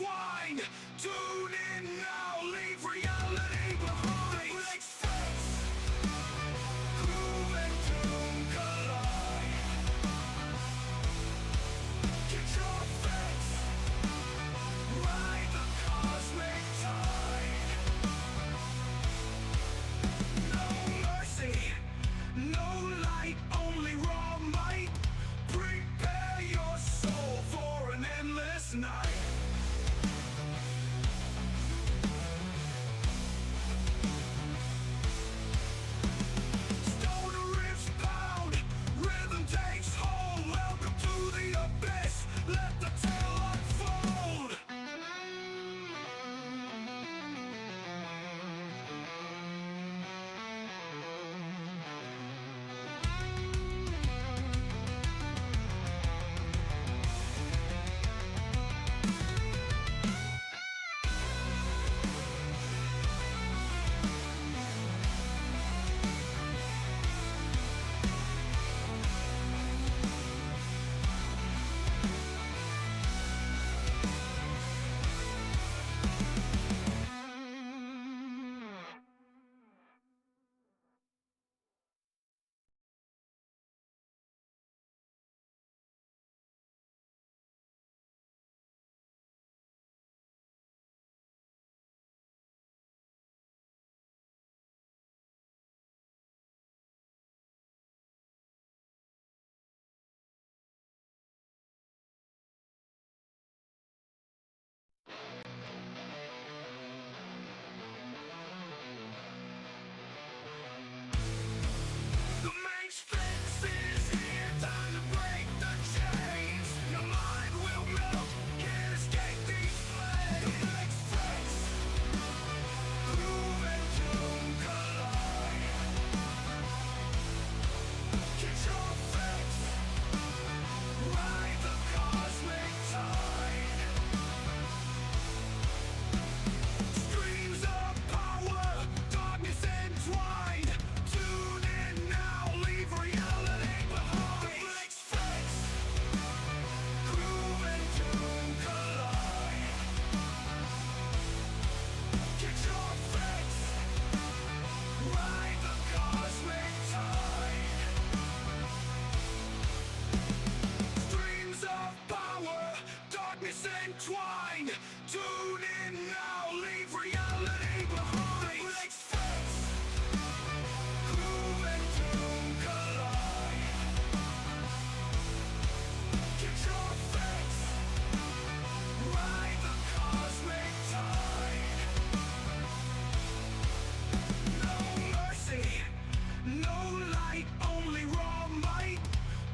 entwined. Tune in now, leave reality behind. Let's face groove and doom collide. Get your fix, ride the cosmic tide. No mercy, no light, only raw might. Prepare your soul for an endless night. Stone rips pound, rhythm takes hold. Welcome to the abyss, let the tale unfold. The main fix is here, time to break the chains. Your mind will melt, can't escape these flames. The next fix, groove and doom collide. Get your fix, ride the cosmic tide. Streams of power, darkness entwined. Tune in now, leave reality behind. Let's fix, groove and doom collide. Get your fix, ride the cosmic tide. Streams of power, darkness entwined. Tune in now, leave reality behind. Let's fix, groove and doom collide. Get your fix, ride the cosmic tide. No mercy, no light, only raw might.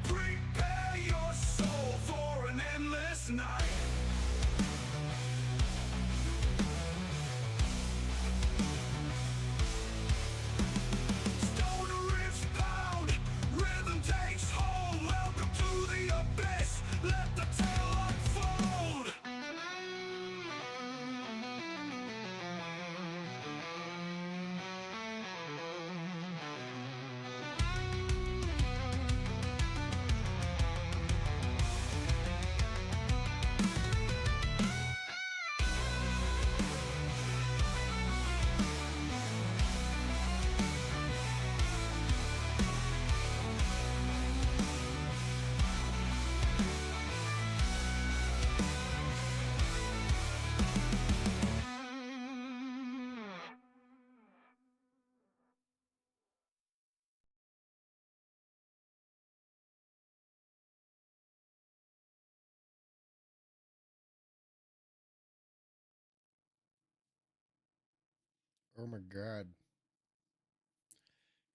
Prepare your soul for an endless night. Stone rips pound, rhythm takes hold. Welcome to the abyss, let the tale unfold. Oh my god.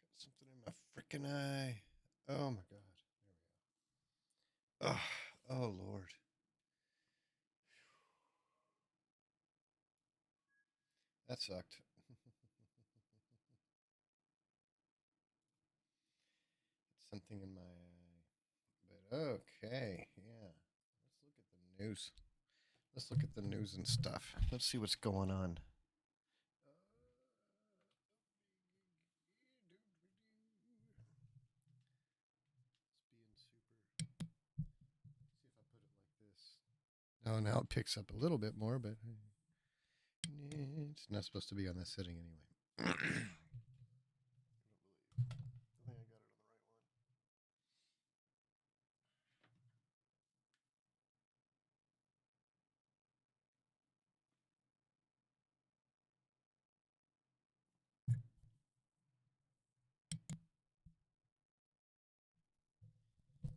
Got something in my freaking eye. Oh my god. There we go. Oh, oh Lord. That sucked. Something in my eye. But okay, yeah. Let's look at the news. Let's look at the news and stuff. Let's see what's going on. It's being super. See if I put it like this. Oh, now it picks up a little bit more, but it's not supposed to be on this setting anyway.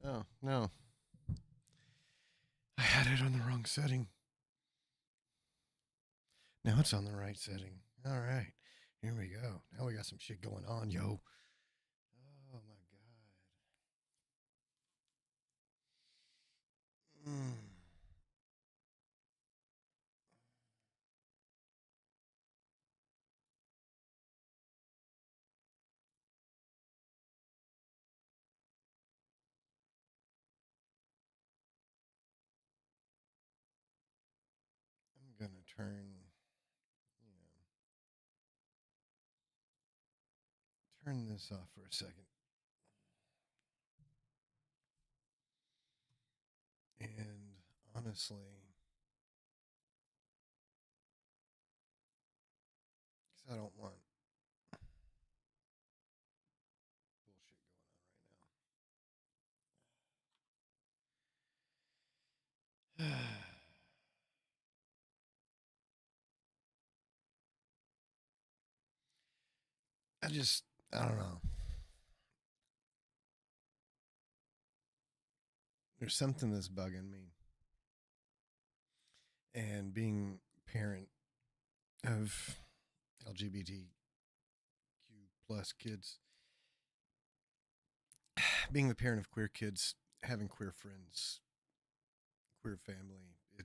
Oh, no. I had it on the wrong setting. Now it's on the right setting. All right. Here we go. Now we got some shit going on, yo. Oh, my God. I'm going to you know, turn this off for a second. And honestly, because I don't want bullshit going on right now. I just, I don't know. There's something that's bugging me. And being parent of LGBTQ plus kids, being the parent of queer kids, having queer friends, queer family, I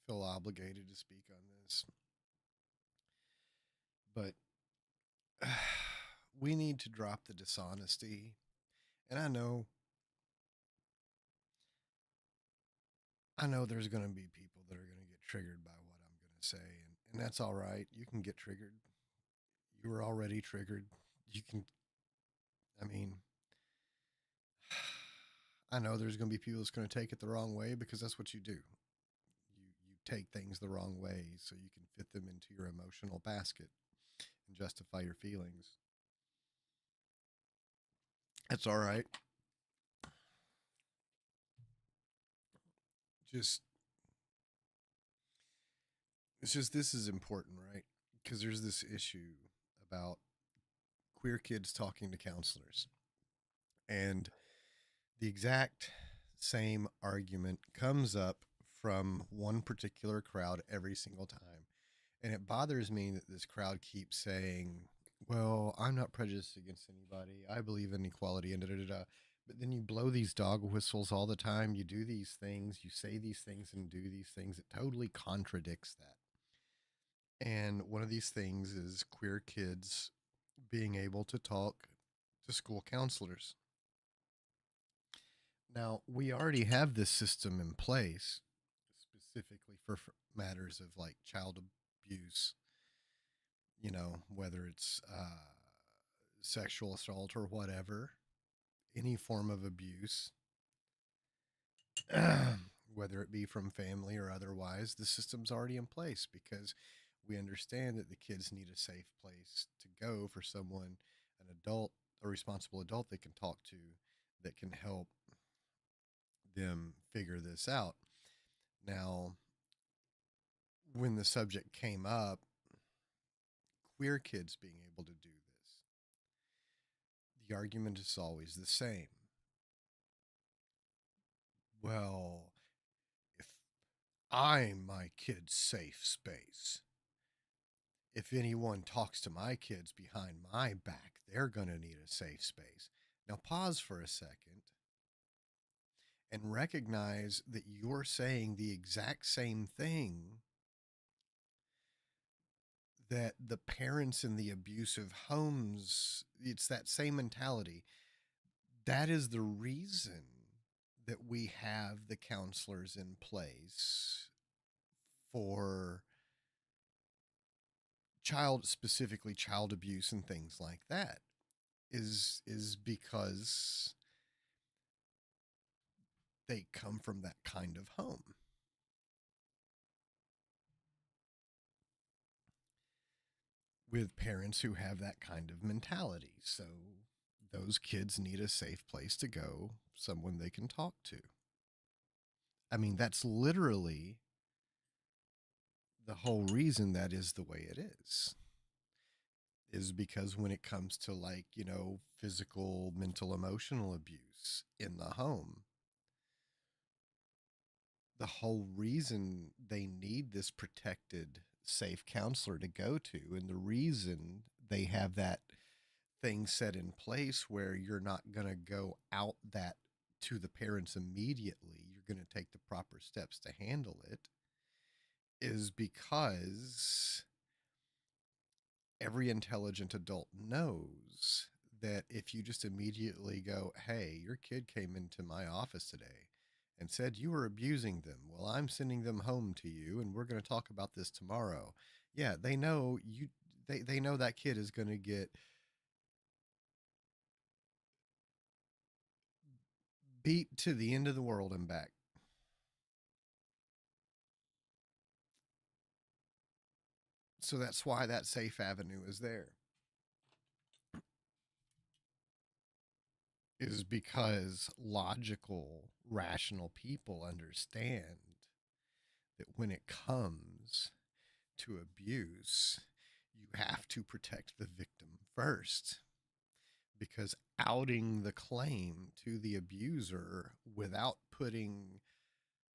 feel obligated to speak on this. But we need to drop the dishonesty. And I know there's going to be people that are going to get triggered by what I'm going to say, and that's all right. You can get triggered. You were already triggered. You can, I mean, I know there's going to be people that's going to take it the wrong way because that's what you do. You take things the wrong way so you can fit them into your emotional basket and justify your feelings. That's all right. Just it's just this is important, right? Because there's this issue about queer kids talking to counselors, and the exact same argument comes up from one particular crowd every single time. And it bothers me that this crowd keeps saying, well, I'm not prejudiced against anybody. I believe in equality and da da da. Da. But then you blow these dog whistles all the time. You do these things, you say these things and do these things. It totally contradicts that. And one of these things is queer kids being able to talk to school counselors. Now, we already have this system in place specifically for matters of like child abuse, whether it's sexual assault or whatever, any form of abuse, whether it be from family or otherwise, the system's already in place because we understand that the kids need a safe place to go for someone, an adult, a responsible adult they can talk to that can help them figure this out. Now, when the subject came up, queer kids being able to do this, the argument is always the same. Well, if I'm my kid's safe space, if anyone talks to my kids behind my back, they're going to need a safe space. Now, pause for a second and recognize that you're saying the exact same thing that the parents in the abusive homes, it's that same mentality. That is the reason that we have the counselors in place for specifically child abuse and things like that is because they come from that kind of home. with parents who have that kind of mentality. So those kids need a safe place to go, someone they can talk to. I mean, that's literally the whole reason that is the way it is because when it comes to, like, physical, mental, emotional abuse in the home, the whole reason they need this protected, safe counselor to go to, and the reason they have that thing set in place where you're not going to go out that to the parents immediately, you're going to take the proper steps to handle it, is because every intelligent adult knows that if you just immediately go, hey, your kid came into my office today and said you were abusing them. Well, I'm sending them home to you and we're going to talk about this tomorrow. Yeah, they know they know that kid is going to get beat to the end of the world and back. So that's why that safe avenue is there. Is because logical, rational people understand that when it comes to abuse, you have to protect the victim first. Because outing the claim to the abuser without putting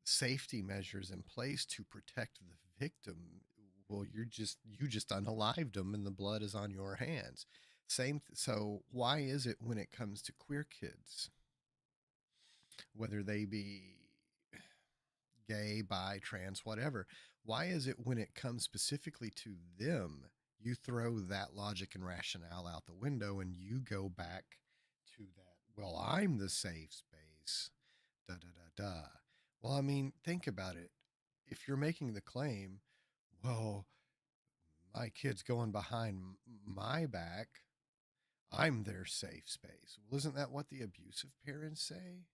safety measures in place to protect the victim, well, you just unalived them and the blood is on your hands. So why is it when it comes to queer kids, whether they be gay, bi, trans, whatever, why is it when it comes specifically to them, you throw that logic and rationale out the window and you go back to that, well, I'm the safe space, da da da da. Well, I mean, think about it. If you're making the claim, well, my kid's going behind my back, I'm their safe space. Well, isn't that what the abusive parents say?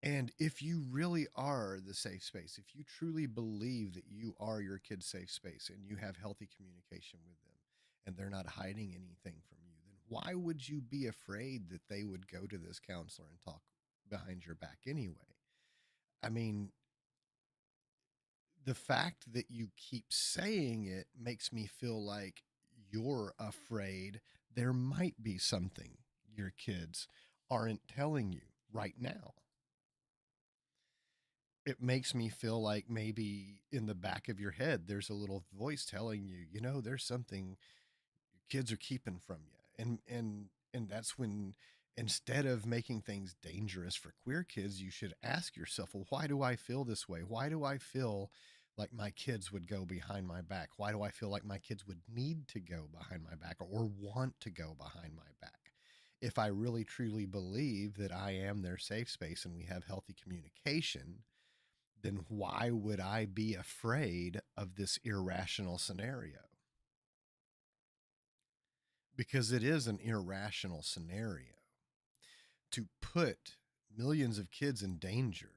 And if you really are the safe space, if you truly believe that you are your kid's safe space and you have healthy communication with them and they're not hiding anything from you, then why would you be afraid that they would go to this counselor and talk behind your back anyway? I mean, the fact that you keep saying it makes me feel like you're afraid there might be something your kids aren't telling you right now. It makes me feel like maybe in the back of your head there's a little voice telling you, there's something your kids are keeping from you. And that's when, instead of making things dangerous for queer kids, you should ask yourself, well, why do I feel this way? Why do I feel like my kids would go behind my back? Why do I feel like my kids would need to go behind my back or want to go behind my back? If I really truly believe that I am their safe space and we have healthy communication, then why would I be afraid of this irrational scenario? Because it is an irrational scenario to put millions of kids in danger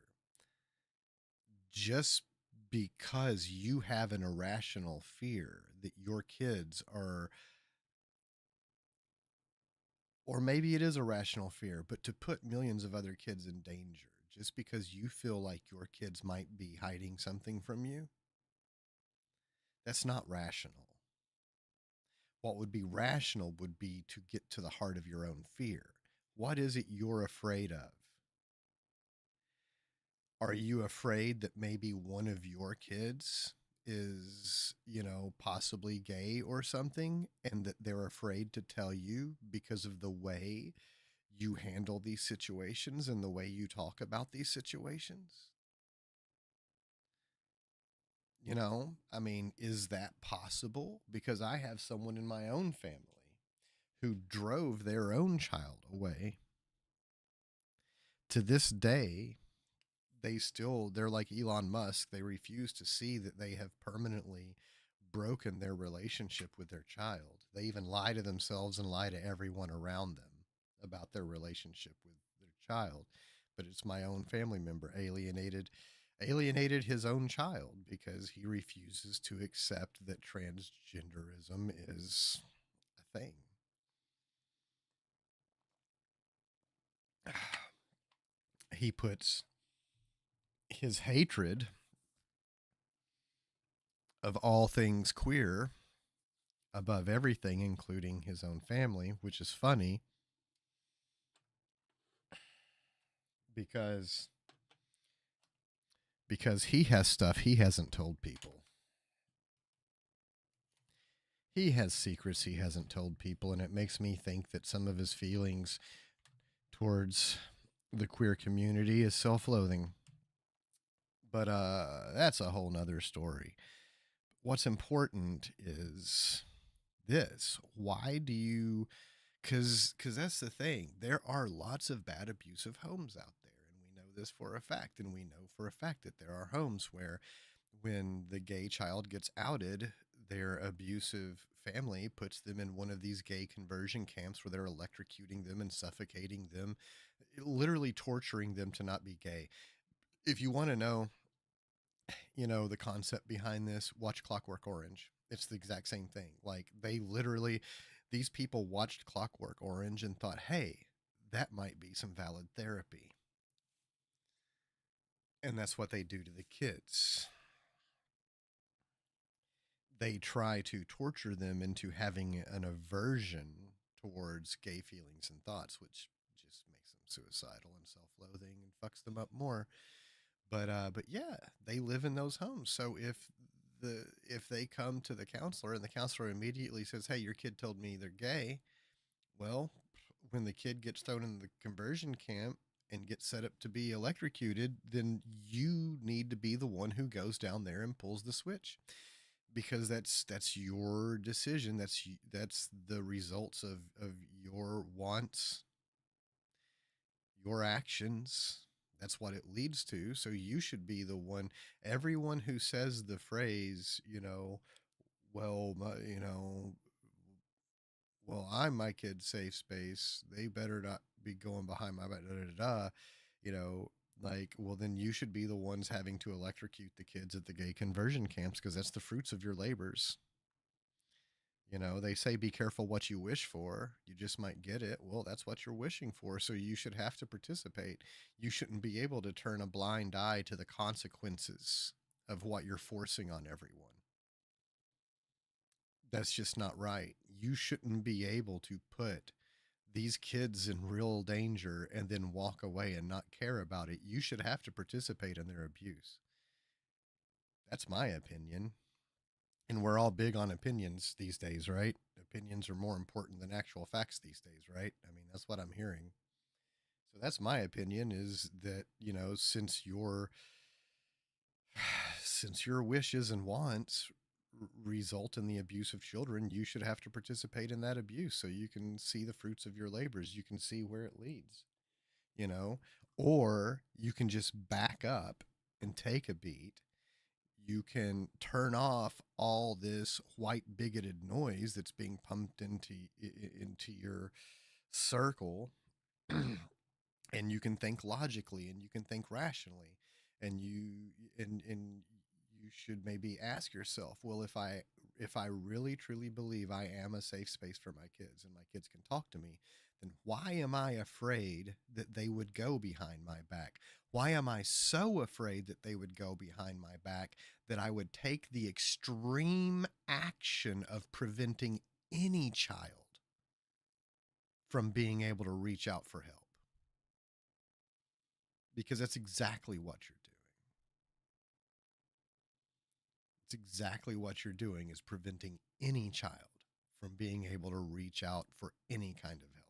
just because you have an irrational fear that your kids are, or maybe it is a rational fear, but to put millions of other kids in danger just because you feel like your kids might be hiding something from you, that's not rational. What would be rational would be to get to the heart of your own fear. What is it you're afraid of? Are you afraid that maybe one of your kids is, possibly gay or something, and that they're afraid to tell you because of the way you handle these situations and the way you talk about these situations? I mean, is that possible? Because I have someone in my own family who drove their own child away. To this day, they're like Elon Musk. They refuse to see that they have permanently broken their relationship with their child. They even lie to themselves and lie to everyone around them about their relationship with their child. But it's my own family member alienated. alienated his own child because he refuses to accept that transgenderism is a thing. He puts his hatred of all things queer above everything, including his own family, which is funny because he has stuff he hasn't told people. He has secrets he hasn't told people, and it makes me think that some of his feelings towards the queer community is self-loathing. But that's a whole nother story. What's important is this: why do you, because that's the thing, there are lots of bad abusive homes out there, and we know this for a fact, and we know for a fact that there are homes where when the gay child gets outed, their abusive family puts them in one of these gay conversion camps where they're electrocuting them and suffocating them, literally torturing them to not be gay. If you want to know, the concept behind this, watch Clockwork Orange. It's the exact same thing. Like, they literally, these people watched Clockwork Orange and thought, hey, that might be some valid therapy. And that's what they do to the kids. They try to torture them into having an aversion towards gay feelings and thoughts, which just makes them suicidal and self-loathing and fucks them up more. But yeah, they live in those homes. So if they come to the counselor and the counselor immediately says, "Hey, your kid told me they're gay," well, when the kid gets thrown in the conversion camp and gets set up to be electrocuted, then you need to be the one who goes down there and pulls the switch, because that's your decision. That's the results of your wants, your actions. That's what it leads to. So you should be the one. Everyone who says the phrase, well, well, I'm my kid's safe space. They better not be going behind my back. Da, da, da, da. You know, like, well, then you should be the ones having to electrocute the kids at the gay conversion camps, because that's the fruits of your labors. They say be careful what you wish for. You just might get it. Well, that's what you're wishing for. So you should have to participate. You shouldn't be able to turn a blind eye to the consequences of what you're forcing on everyone. That's just not right. You shouldn't be able to put these kids in real danger and then walk away and not care about it. You should have to participate in their abuse. That's my opinion. And we're all big on opinions these days, right? Opinions are more important than actual facts these days, right? I mean, that's what I'm hearing. So that's my opinion, is that, since your wishes and wants result in the abuse of children, you should have to participate in that abuse so you can see the fruits of your labors. You can see where it leads, you know, or you can just back up and take a beat. You can turn off all this white bigoted noise that's being pumped into your circle, and you can think logically and you can think rationally, and you should maybe ask yourself, well, if I really truly believe I am a safe space for my kids and my kids can talk to me, then why am I afraid that they would go behind my back? Why am I so afraid that they would go behind my back that I would take the extreme action of preventing any child from being able to reach out for help? Because that's exactly what you're doing. It's exactly what you're doing, is preventing any child from being able to reach out for any kind of help.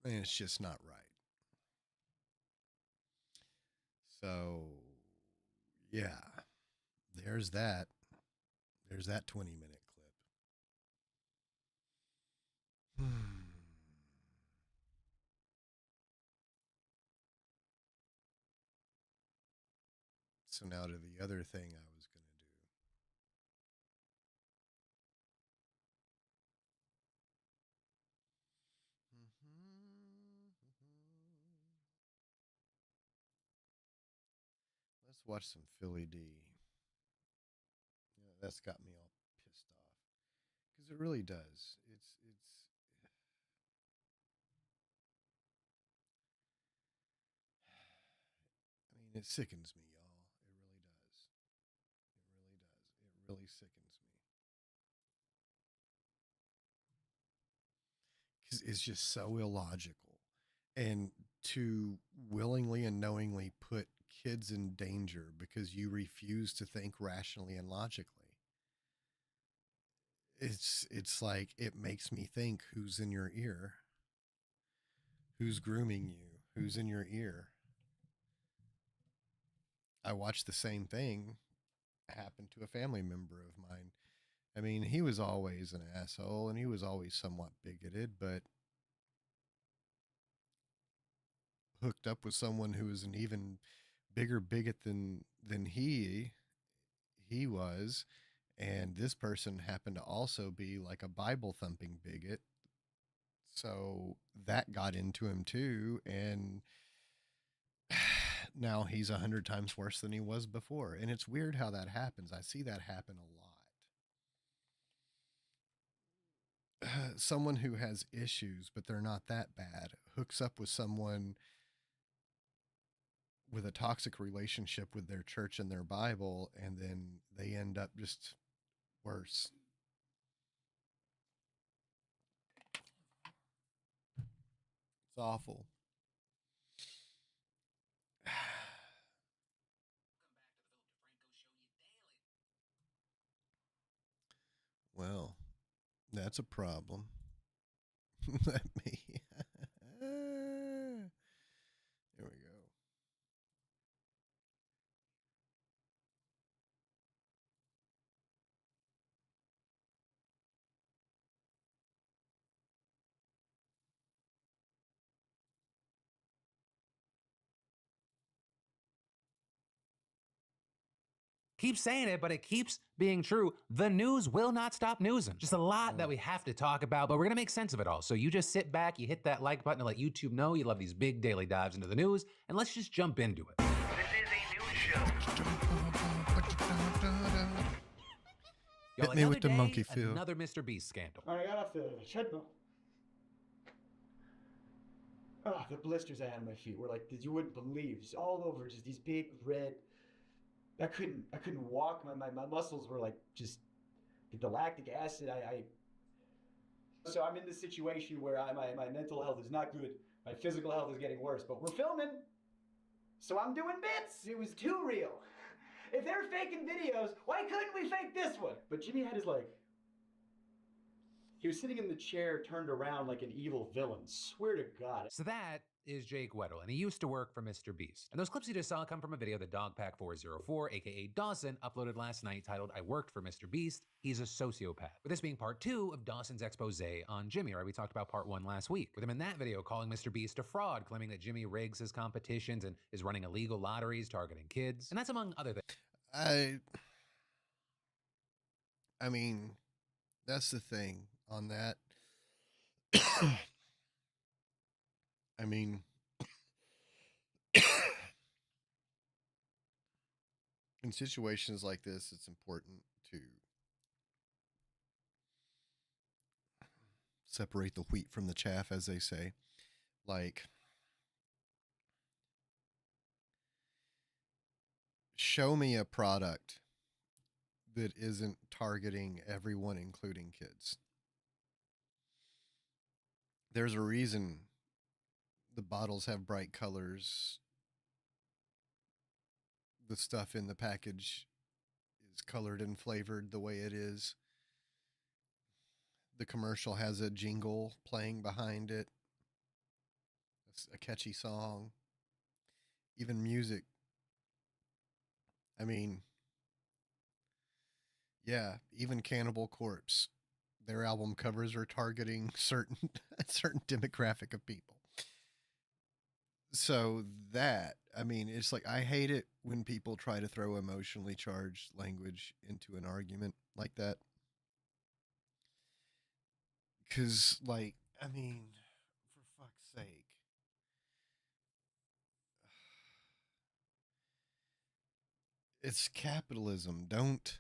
And it's just not right. So, yeah, there's that. There's that 20-minute clip. So now to the other thing I was going to do. Let's watch some Philly D. Yeah, that's got me all pissed off because it really does. It's. I mean, it sickens me, y'all. It really does. It really does. It really sickens me because it's just so illogical, and to willingly and knowingly put kids in danger because you refuse to think rationally and logically. It's like it makes me think who's in your ear, who's grooming you, who's in your ear. I watched the same thing happen to a family member of mine. I mean, he was always an asshole and he was always somewhat bigoted, but hooked up with someone who was an even bigger bigot than he was, and this person happened to also be like a Bible thumping bigot. So that got into him too, and now he's 100 times worse than he was before. And it's weird how that happens. I see that happen a lot. Someone who has issues, but they're not that bad, hooks up with someone with a toxic relationship with their church and their Bible, and then they end up just worse. It's awful. Well, that's a problem. Let me. There we go. Keep saying it, but it keeps being true. The news will not stop newsing. Just a lot that we have to talk about, but we're gonna make sense of it all. So you just sit back, you hit that like button to let YouTube know you love these big daily dives into the news, and let's just jump into it. This is a news show. Y'all, Hit me another with the day, monkey feel. another Mr. Beast scandal. I got off the treadmill. Oh, the blisters I had on my feet were like you wouldn't believe, just all over, just these big red. I couldn't walk. My muscles were like just the lactic acid. So I'm in this situation where my mental health is not good. My physical health is getting worse. But we're filming, so I'm doing bits. It was too real. If they're faking videos, why couldn't we fake this one? But Jimmy had his he was sitting in the chair turned around like an evil villain. Swear to God. So that is Jake Weddle, and he used to work for Mr. Beast. And those clips you just saw come from a video that Dogpack404, aka Dawson, uploaded last night titled, I Worked for Mr. Beast, He's a Sociopath. With this being part 2 of Dawson's expose on Jimmy, right? We talked about part 1 last week. With him in that video calling Mr. Beast a fraud, claiming that Jimmy rigs his competitions and is running illegal lotteries targeting kids. And that's among other things. I mean, that's the thing on that. I mean, in situations like this, it's important to separate the wheat from the chaff, as they say. Like, show me a product that isn't targeting everyone, including kids. There's a reason the bottles have bright colors. The stuff in the package is colored and flavored the way it is. The commercial has a jingle playing behind it. It's a catchy song. Even music. I mean, yeah, even Cannibal Corpse. Their album covers are targeting certain a certain demographic of people. So that, I mean, it's like I hate it when people try to throw emotionally charged language into an argument like that. Cause like, I mean, for fuck's sake. It's capitalism. Don't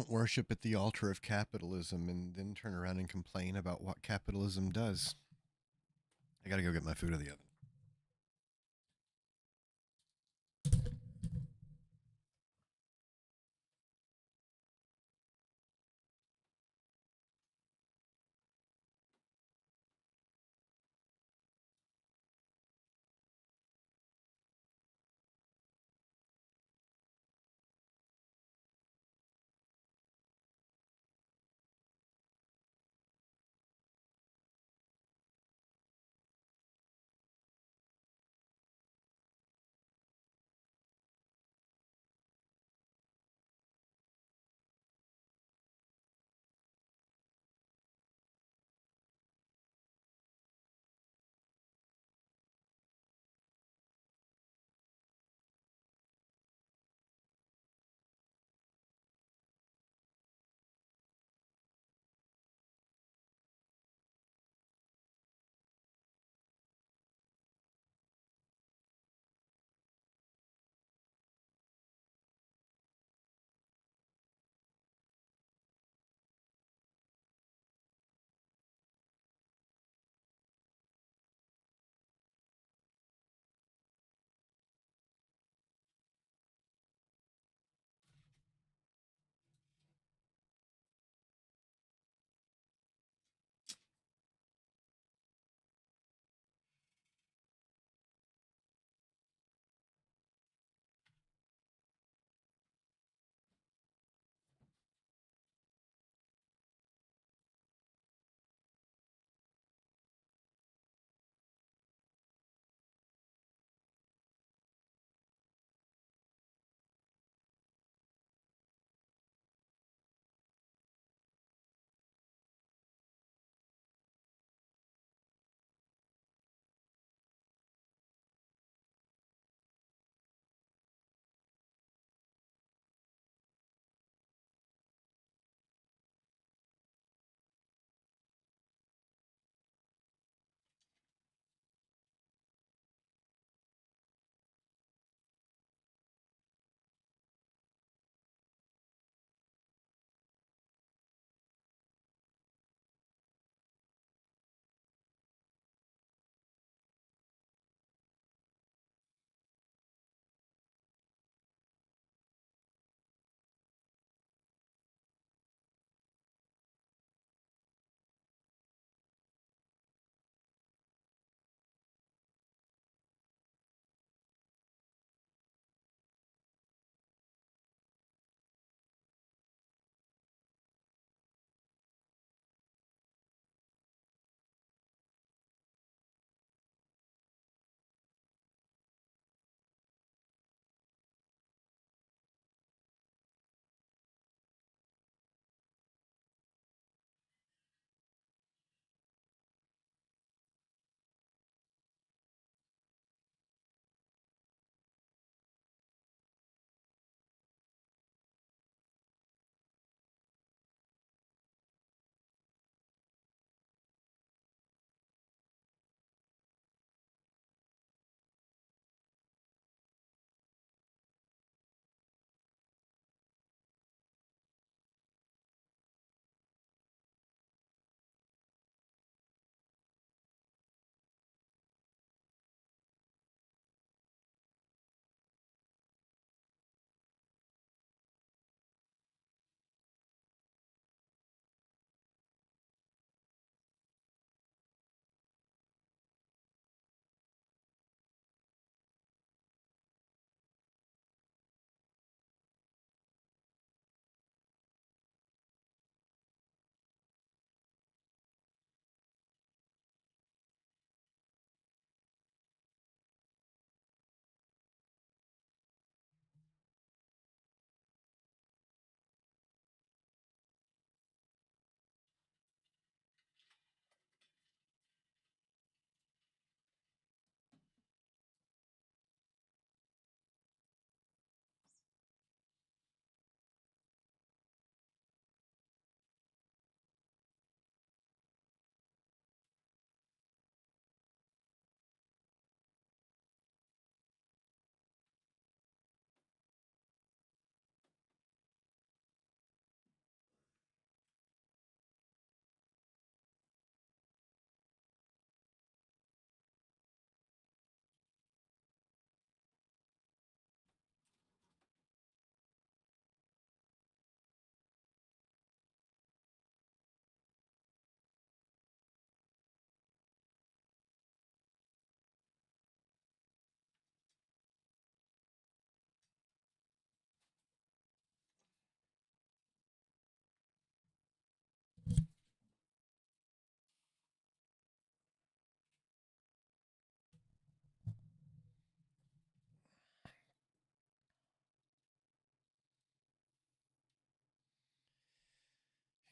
worship at the altar of capitalism and then turn around and complain about what capitalism does. I got to go get my food in the oven.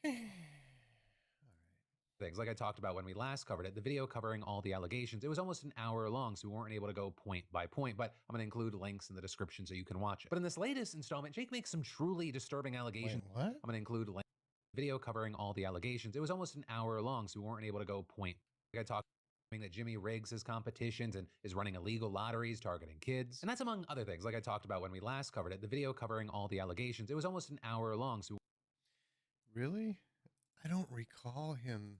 things. Like I talked about when we last covered it, the video covering all the allegations, it was almost an hour long, so we weren't able to go point by point, but I'm going to include links in the description so you can watch it. But in this latest installment, Jake makes some truly disturbing allegations. Wait, what? I'm going to include video covering all the allegations. It was almost an hour long, so we weren't able to go point. Like I talked that Jimmy rigs his competitions and is running illegal lotteries targeting kids. And that's among other things. Like I talked about when we last covered it, the video covering all the allegations, it was almost an hour long, so Really? I don't recall him.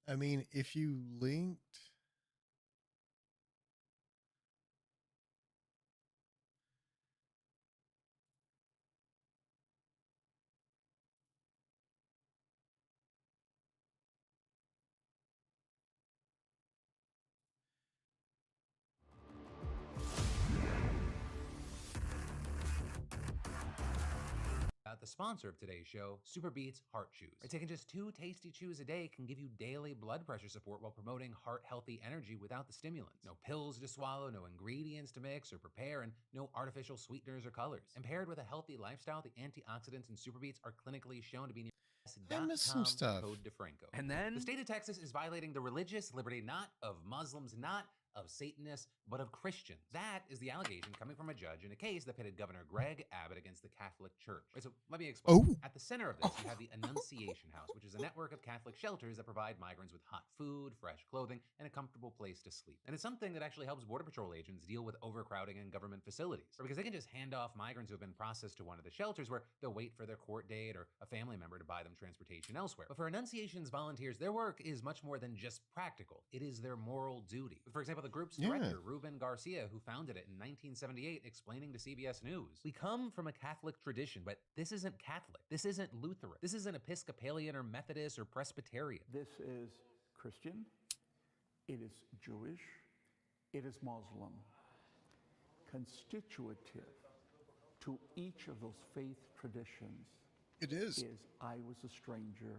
I mean, if you linked. the sponsor of today's show, Super Beats Heart Chews. By taking just 2 tasty chews a day can give you daily blood pressure support while promoting heart-healthy energy without the stimulants. No pills to swallow, no ingredients to mix or prepare, and no artificial sweeteners or colors. And paired with a healthy lifestyle, the antioxidants in Super Beats are clinically shown to be near I missed some stuff. Code DeFranco. And then the state of Texas is violating the religious liberty not of Muslims, not of Satanists, but of Christians. That is the allegation coming from a judge in a case that pitted Governor Greg Abbott against the Catholic Church. Right, so let me explain. Oh. At the center of this, you have the Annunciation House, which is a network of Catholic shelters that provide migrants with hot food, fresh clothing, and a comfortable place to sleep. And it's something that actually helps Border Patrol agents deal with overcrowding in government facilities. Because they can just hand off migrants who have been processed to one of the shelters where they'll wait for their court date or a family member to buy them transportation elsewhere. But for Annunciation's volunteers, their work is much more than just practical. It is their moral duty. For example, the group's director, Ruben Garcia, who founded it in 1978, explaining to CBS News, "We come from a Catholic tradition, but this isn't Catholic. This isn't Lutheran. This isn't Episcopalian or Methodist or Presbyterian. This is Christian, it is Jewish, it is Muslim. Constitutive to each of those faith traditions It is. I was a stranger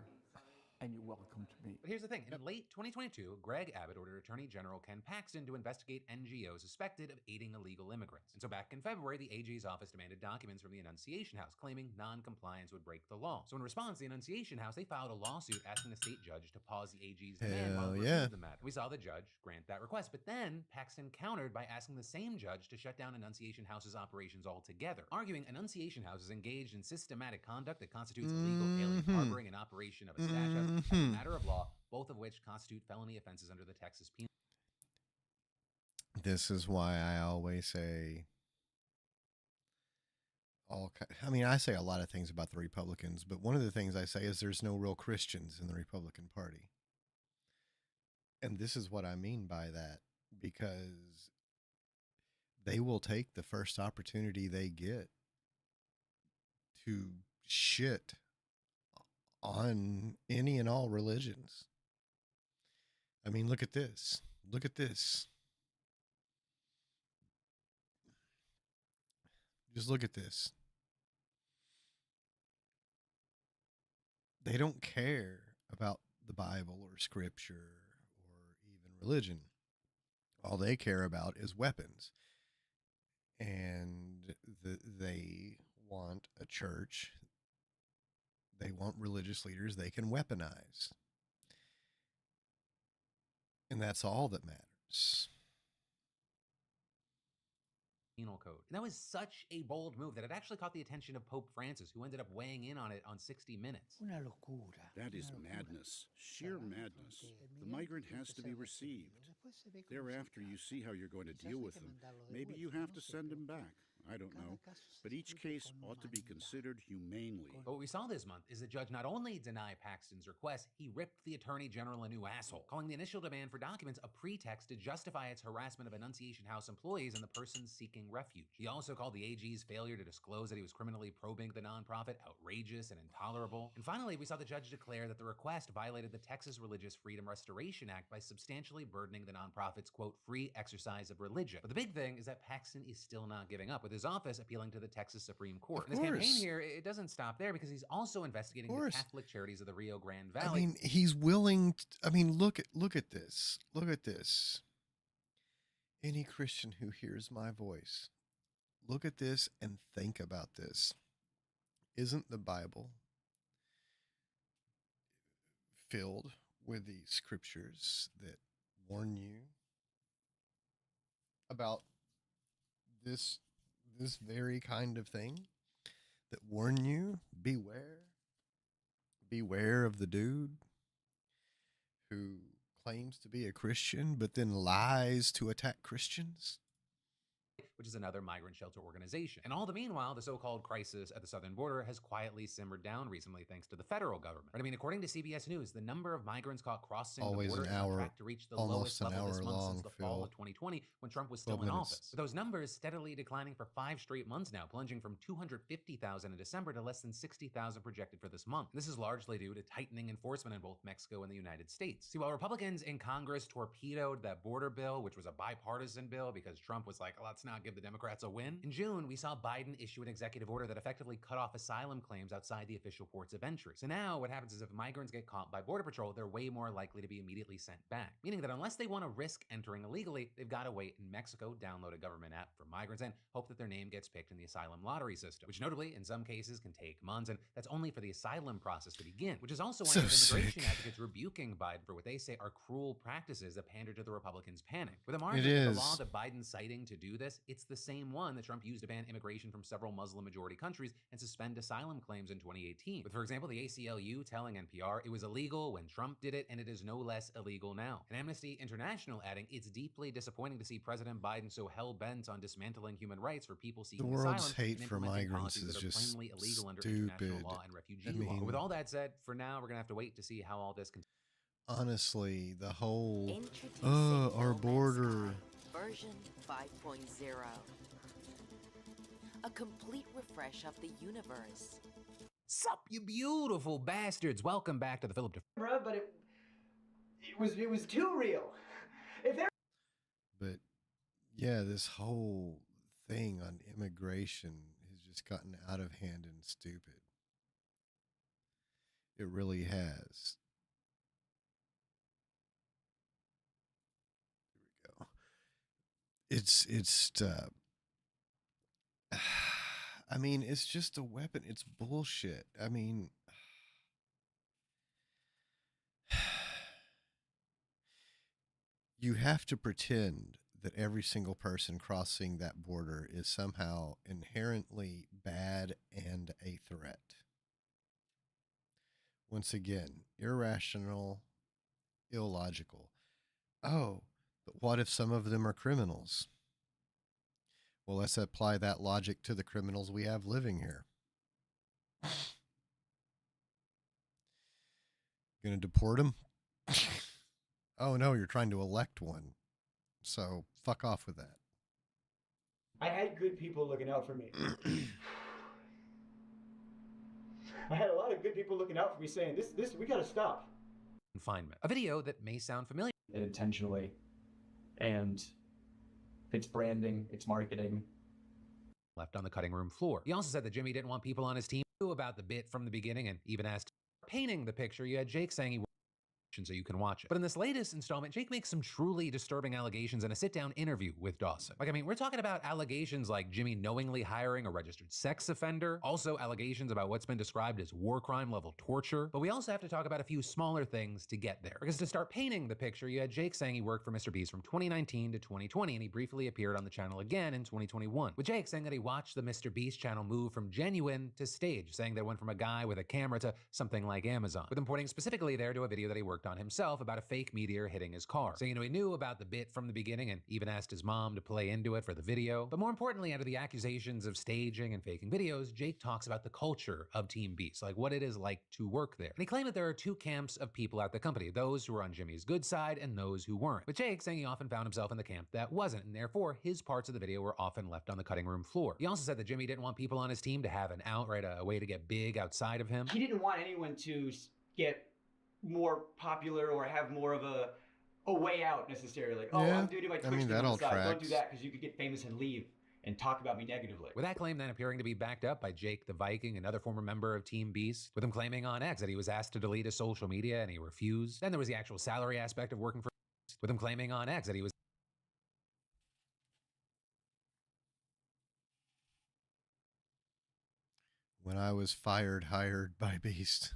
and you welcomed me." But here's the thing. In late 2022, Greg Abbott ordered Attorney General Ken Paxton to investigate NGOs suspected of aiding illegal immigrants. And so back in February, the AG's office demanded documents from the Annunciation House, claiming non-compliance would break the law. So in response, the Annunciation House, they filed a lawsuit asking the state judge to pause the AG's demand while it reviewed the matter. We saw the judge grant that request, but then Paxton countered by asking the same judge to shut down Annunciation House's operations altogether, arguing Annunciation House is engaged in systematic conduct that constitutes illegal alien harboring and operation of a stash house as a matter of law, both of which constitute felony offenses under the Texas Penal. This is why I always say I say a lot of things about the Republicans, but one of the things I say is there's no real Christians in the Republican Party. And this is what I mean by that, because they will take the first opportunity they get to shit on any and all religions. I mean, look at this. Look at this. Just look at this. They don't care about the Bible or scripture or even religion. All they care about is weapons. And they want a church. They want religious leaders they can weaponize. And that's all that matters. Penal code. And that was such a bold move that it actually caught the attention of Pope Francis, who ended up weighing in on it on 60 Minutes. That is madness, sheer madness. The migrant has to be received. Thereafter, you see how you're going to deal with them. Maybe you have to send him back. I don't know. But each case ought to be considered humanely. But what we saw this month is the judge not only denied Paxton's request, he ripped the attorney general a new asshole, calling the initial demand for documents a pretext to justify its harassment of Annunciation House employees and the persons seeking refuge. He also called the AG's failure to disclose that he was criminally probing the nonprofit outrageous and intolerable. And finally, we saw the judge declare that the request violated the Texas Religious Freedom Restoration Act by substantially burdening the nonprofit's, quote, free exercise of religion. But the big thing is that Paxton is still not giving up, with his office appealing to the Texas Supreme Court. And his campaign here, it doesn't stop there, because he's also investigating the Catholic charities of the Rio Grande Valley. I mean, he's willing to, I mean, look at this. Look at this. Any Christian who hears my voice, look at this and think about this. Isn't the Bible filled with the scriptures that warn you about this very kind of thing, that warn you, beware of the dude who claims to be a Christian but then lies to attack Christians? Which is another migrant shelter organization. And all the meanwhile, the so-called crisis at the southern border has quietly simmered down recently thanks to the federal government. Right? I mean, according to CBS News, the number of migrants caught crossing the border is on track to reach the lowest level this month since the fall of 2020, when Trump was still in office. With those numbers steadily declining for 5 straight months now, plunging from 250,000 in December to less than 60,000 projected for this month. This is largely due to tightening enforcement in both Mexico and the United States. See, while Republicans in Congress torpedoed that border bill, which was a bipartisan bill because Trump was like, let's not give the Democrats a win. In June, we saw Biden issue an executive order that effectively cut off asylum claims outside the official ports of entry. So now what happens is if migrants get caught by Border Patrol, they're way more likely to be immediately sent back. Meaning that unless they want to risk entering illegally, they've got to wait in Mexico, download a government app for migrants, and hope that their name gets picked in the asylum lottery system, which notably, in some cases, can take months, and that's only for the asylum process to begin, which is also why immigration advocates rebuking Biden for what they say are cruel practices that pander to the Republicans' panic. With a margin of the law that Biden's citing to do this, it's the same one that Trump used to ban immigration from several Muslim-majority countries and suspend asylum claims in 2018. With, for example, the ACLU telling NPR it was illegal when Trump did it, and it is no less illegal now. And Amnesty International adding it's deeply disappointing to see President Biden so hell-bent on dismantling human rights for people seeking the world's asylum hate and for implementing migrants policies is that are just plainly illegal under stupid. international law and refugee law. But with all that said, for now, we're gonna have to wait to see how all this continues. Honestly, the whole Introducing our No Man's border. Sky version 5.0. A complete refresh of the universe. Sup, you beautiful bastards! Welcome back to the Philip Bruh, but it was too real. If there But yeah, this whole thing on immigration has just gotten out of hand and stupid. It really has. Here we go. It's I mean, it's just a weapon. It's bullshit. I mean, you have to pretend that every single person crossing that border is somehow inherently bad and a threat. Once again, irrational, illogical. Oh, but what if some of them are criminals? Well, let's apply that logic to the criminals we have living here. Gonna deport them? Oh no, you're trying to elect one. So fuck off with that. I had good people looking out for me. I had a lot of good people looking out for me saying, this we gotta stop. confinement. A video that may sound familiar. Intentionally. And it's branding, it's marketing. Left on the cutting room floor. He also said that Jimmy didn't want people on his team to know about the bit from the beginning, and even asked, painting the picture, you had Jake saying he so you can watch it. But in this latest installment, Jake makes some truly disturbing allegations in a sit-down interview with Dawson. Like, I mean, we're talking about allegations like Jimmy knowingly hiring a registered sex offender, also allegations about what's been described as war crime level torture, but we also have to talk about a few smaller things to get there. Because to start painting the picture, you had Jake saying he worked for Mr. Beast from 2019 to 2020, and he briefly appeared on the channel again in 2021, with Jake saying that he watched the Mr. Beast channel move from genuine to stage, saying that it went from a guy with a camera to something like Amazon, with him pointing specifically there to a video that he worked on on himself about a fake meteor hitting his car. So, he knew about the bit from the beginning and even asked his mom to play into it for the video. But more importantly, out of the accusations of staging and faking videos, Jake talks about the culture of Team Beast, like what it is like to work there. And he claimed that there are two camps of people at the company, those who were on Jimmy's good side and those who weren't. With Jake saying he often found himself in the camp that wasn't, and therefore his parts of the video were often left on the cutting room floor. He also said that Jimmy didn't want people on his team to have an outright a way to get big outside of him. He didn't want anyone to get more popular or have more of a way out necessarily. Like, oh, Yeah, I'm doing my Twitch I mean, thing that on all the side. Don't tracks. do that because you could get famous and leave and talk about me negatively. With that claim then appearing to be backed up by Jake the Viking, another former member of Team Beast, with him claiming on X that he was asked to delete his social media and he refused. Then there was the actual salary aspect of working for Beast, with him claiming on X that he was When I was hired by Beast.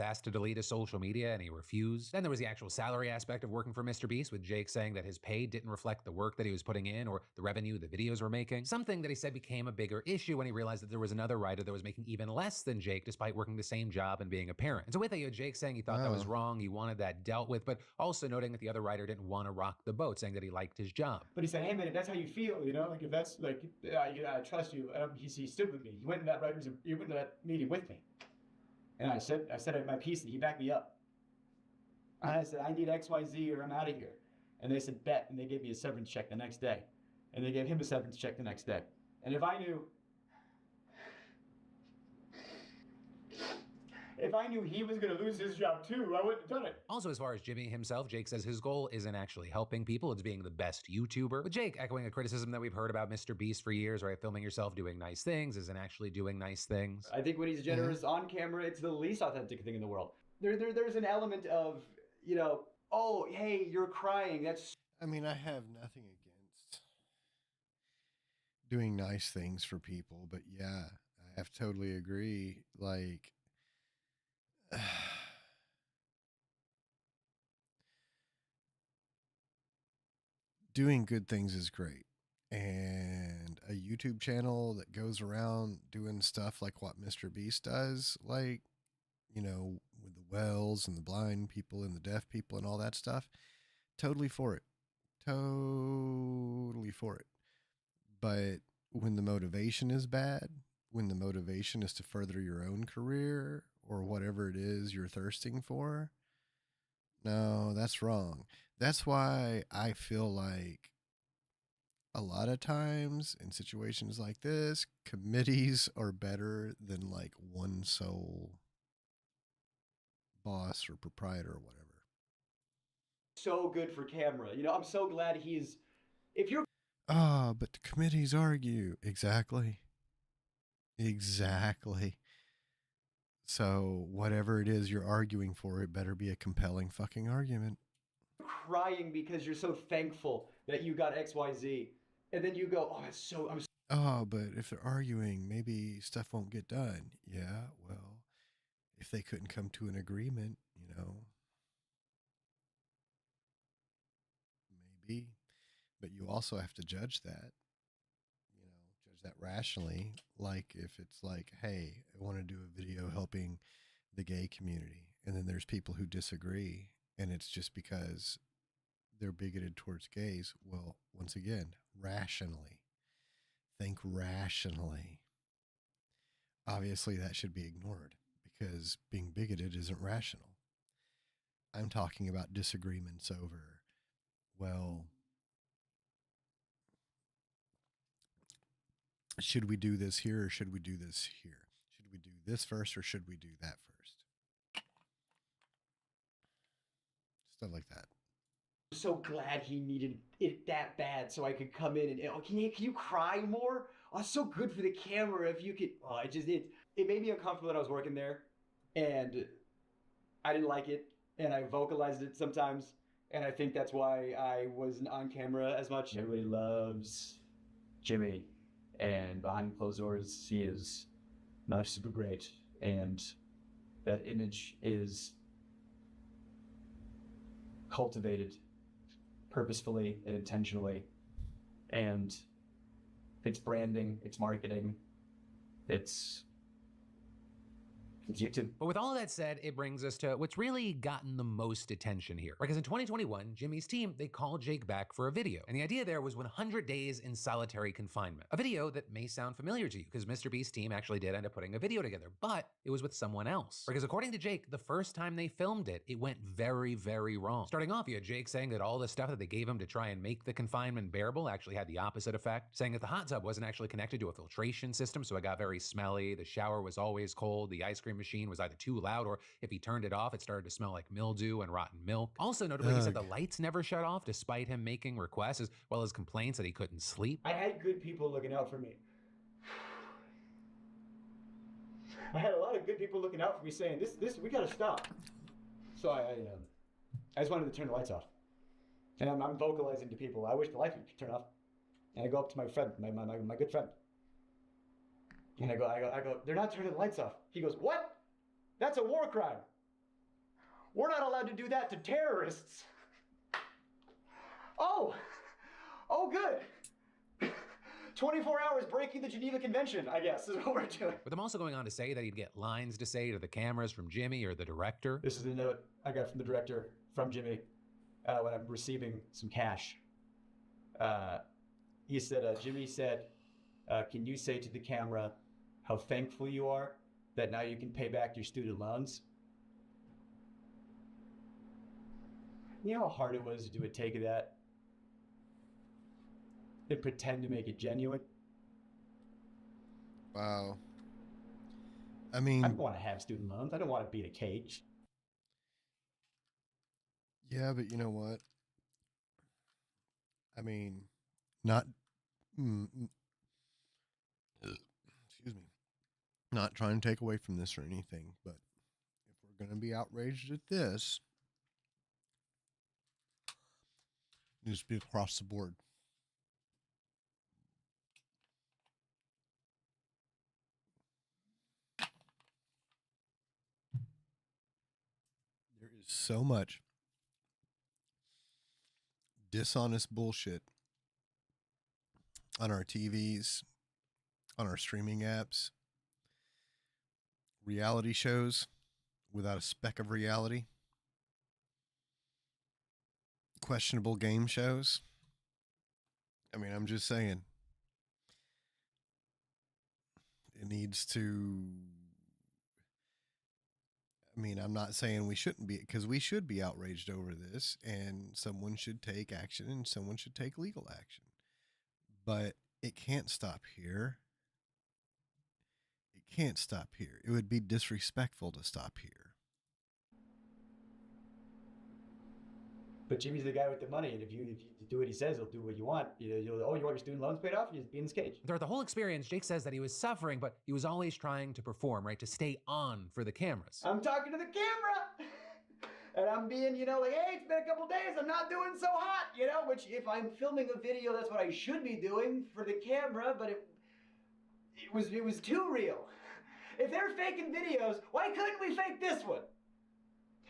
asked to delete his social media and he refused. Then there was the actual salary aspect of working for Mr. Beast, with Jake saying that his pay didn't reflect the work that he was putting in or the revenue the videos were making. Something that he said became a bigger issue when he realized that there was another writer that was making even less than Jake despite working the same job and being a parent. And so with it, you had Jake saying he thought that was wrong, he wanted that dealt with, but also noting that the other writer didn't want to rock the boat, saying that he liked his job. But he said, hey man, if that's how you feel, like if that's like, I trust you. He stood with me. He went to that meeting with me. And I said my piece, and he backed me up. And I said, I need XYZ or I'm out of here. And they said, bet. And they gave me a severance check the next day. And they gave him a severance check the next day. And if I knew he was going to lose his job too, I wouldn't have done it. Also, as far as Jimmy himself, Jake says his goal isn't actually helping people, it's being the best YouTuber. With Jake echoing a criticism that we've heard about Mr. Beast for years, right? Filming yourself doing nice things isn't actually doing nice things. I think when he's generous on camera, it's the least authentic thing in the world. There's an element of, oh, hey, you're crying. That's I mean, I have nothing against doing nice things for people, but yeah, I have to totally agree. Like, doing good things is great. And a YouTube channel that goes around doing stuff like what Mr. Beast does, like, with the wells and the blind people and the deaf people and all that stuff, totally for it. Totally for it. But when the motivation is bad, when the motivation is to further your own career or whatever it is you're thirsting for, no, that's wrong. That's why I feel like a lot of times in situations like this, committees are better than like one sole boss or proprietor or whatever. so good for camera. I'm so glad if you're But the committees argue. Exactly. So whatever it is you're arguing for, it better be a compelling fucking argument. crying because you're so thankful that you got XYZ, and then you go, oh, But if they're arguing, maybe stuff won't get done. Yeah, well, if they couldn't come to an agreement, maybe. But you also have to judge that, judge that rationally. Like if it's like, hey, I want to do a video helping the gay community, and then there's people who disagree, and it's just because they're bigoted towards gays. Well, once again, rationally. Think rationally. Obviously, that should be ignored because being bigoted isn't rational. I'm talking about disagreements over, well, should we do this here or should we do this here? Should we do this first or should we do that first? Stuff like that. so glad he needed it that bad so I could come in and can you cry more? Oh, it's so good for the camera if you could. Oh, it made me uncomfortable that I was working there, and I didn't like it, and I vocalized it sometimes, and I think that's why I wasn't on camera as much. Everybody loves Jimmy, and behind closed doors, he is not super great, and that image is cultivated purposefully and intentionally, and it's branding, it's marketing, it's It's YouTube. But with all of that said, it brings us to what's really gotten the most attention here. Because in 2021, Jimmy's team, they called Jake back for a video. And the idea there was 100 days in solitary confinement. A video that may sound familiar to you, because Mr. Beast's team actually did end up putting a video together, but it was with someone else. Because according to Jake, the first time they filmed it, it went very, very wrong. Starting off, you had Jake saying that all the stuff that they gave him to try and make the confinement bearable actually had the opposite effect, saying that the hot tub wasn't actually connected to a filtration system, so it got very smelly, the shower was always cold, the ice cream machine was either too loud, or if he turned it off, it started to smell like mildew and rotten milk. Also notably, he said the lights never shut off despite him making requests, as well as complaints that he couldn't sleep. I had good people looking out for me. I had a lot of good people looking out for me saying, this, we gotta stop. So I just wanted to turn the lights off. And I'm vocalizing to people, I wish the lights would turn off. And I go up to my friend, my good friend. And I go, they're not turning the lights off. He goes, what? That's a war crime. We're not allowed to do that to terrorists. Oh, good. 24 hours breaking the Geneva Convention, I guess, is what we're doing. With him also going on to say that he'd get lines to say to the cameras from Jimmy or the director. This is the note I got from the director, from Jimmy, when I'm receiving some cash. He said, Jimmy said, can you say to the camera how thankful you are that now you can pay back your student loans? You know how hard it was to do a take of that? And pretend to make it genuine? Wow. I mean, I don't want to have student loans. I don't want to be in a cage. yeah, but you know what? I mean, not, excuse me, not trying to take away from this or anything, but if we're going to be outraged at this, it needs to be across the board. There is so much dishonest bullshit on our TVs, on our streaming apps, reality shows without a speck of reality, questionable game shows. I mean, I'm just saying, it needs to, I mean, I'm not saying we shouldn't be, because we should be outraged over this, and someone should take action and someone should take legal action. But it can't stop here. It can't stop here. It would be disrespectful to stop here. But Jimmy's the guy with the money, and if you do what he says, he'll do what you want. You want your student loans paid off? You just be in this cage. Throughout the whole experience, Jake says that he was suffering, but he was always trying to perform, right? To stay on for the cameras. I'm talking to the camera, and I'm being, like, hey, it's been a couple days, I'm not doing so hot, which if I'm filming a video, that's what I should be doing for the camera, but it was too real. If they're faking videos, why couldn't we fake this one?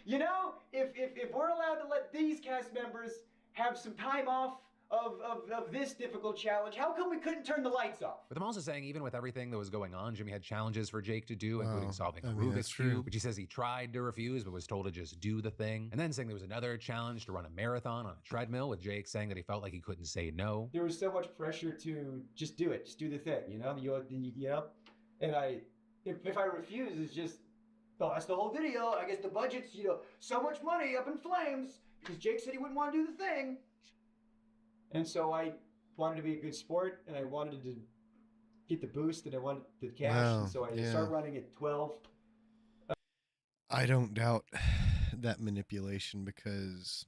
If we're allowed to let these cast members have some time off of this difficult challenge, how come we couldn't turn the lights off? With him also saying, even with everything that was going on, Jimmy had challenges for Jake to do, including solving a I mean, that's Rubik's true. Cube, which he says he tried to refuse, but was told to just do the thing. And then saying there was another challenge to run a marathon on a treadmill, with Jake saying that he felt like he couldn't say no. There was so much pressure to just do it, just do the thing, And if I refuse, it's just, well, that's the whole video. I guess the budget's, so much money up in flames because Jake said he wouldn't want to do the thing. And so I wanted to be a good sport, and I wanted to get the boost, and I wanted the cash. Wow, And so I yeah. started running at 12. I don't doubt that manipulation, because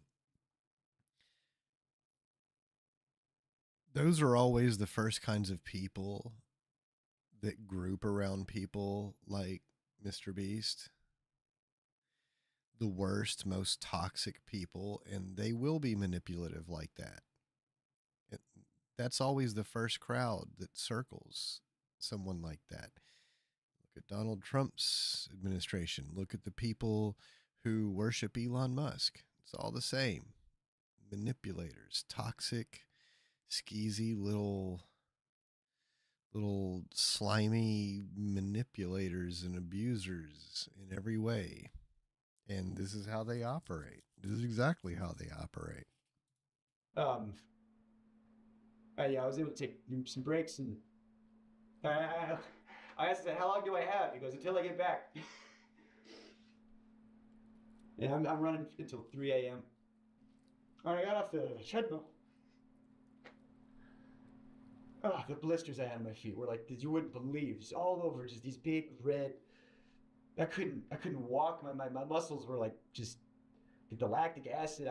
those are always the first kinds of people that group around people like Mr. Beast. The worst, most toxic people, and they will be manipulative like that. That's always the first crowd that circles someone like that. Look at Donald Trump's administration. Look at the people who worship Elon Musk. It's all the same. Manipulators, toxic, skeezy little little slimy manipulators and abusers in every way. And this is how they operate. This is exactly how they operate. Yeah, I was able to take some breaks, and I asked him, how long do I have? He goes, until I get back. And I'm running until 3 a.m. All right, I got off the treadmill. Oh, the blisters I had on my feet were like, you wouldn't believe, just all over, just these big red. I couldn't walk. My muscles were like just the lactic acid.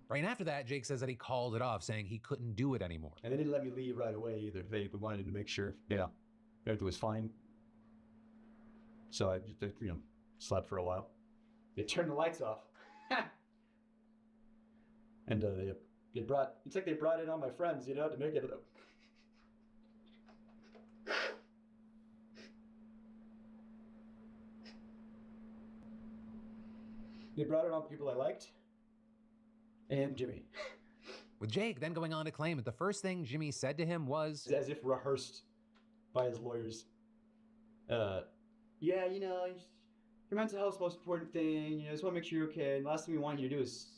Right, and after that, Jake says that he called it off, saying he couldn't do it anymore. And they didn't let me leave right away either. They wanted to make sure, everything was fine. So I just, slept for a while. They turned the lights off. And they brought, it's like they brought in all my friends, to make it. They brought in all the people I liked. And Jimmy. With Jake then going on to claim that the first thing Jimmy said to him was, As if rehearsed by his lawyers. Yeah, your mental health's the most important thing. Just want to make sure you're okay. And the last thing we want you to do is...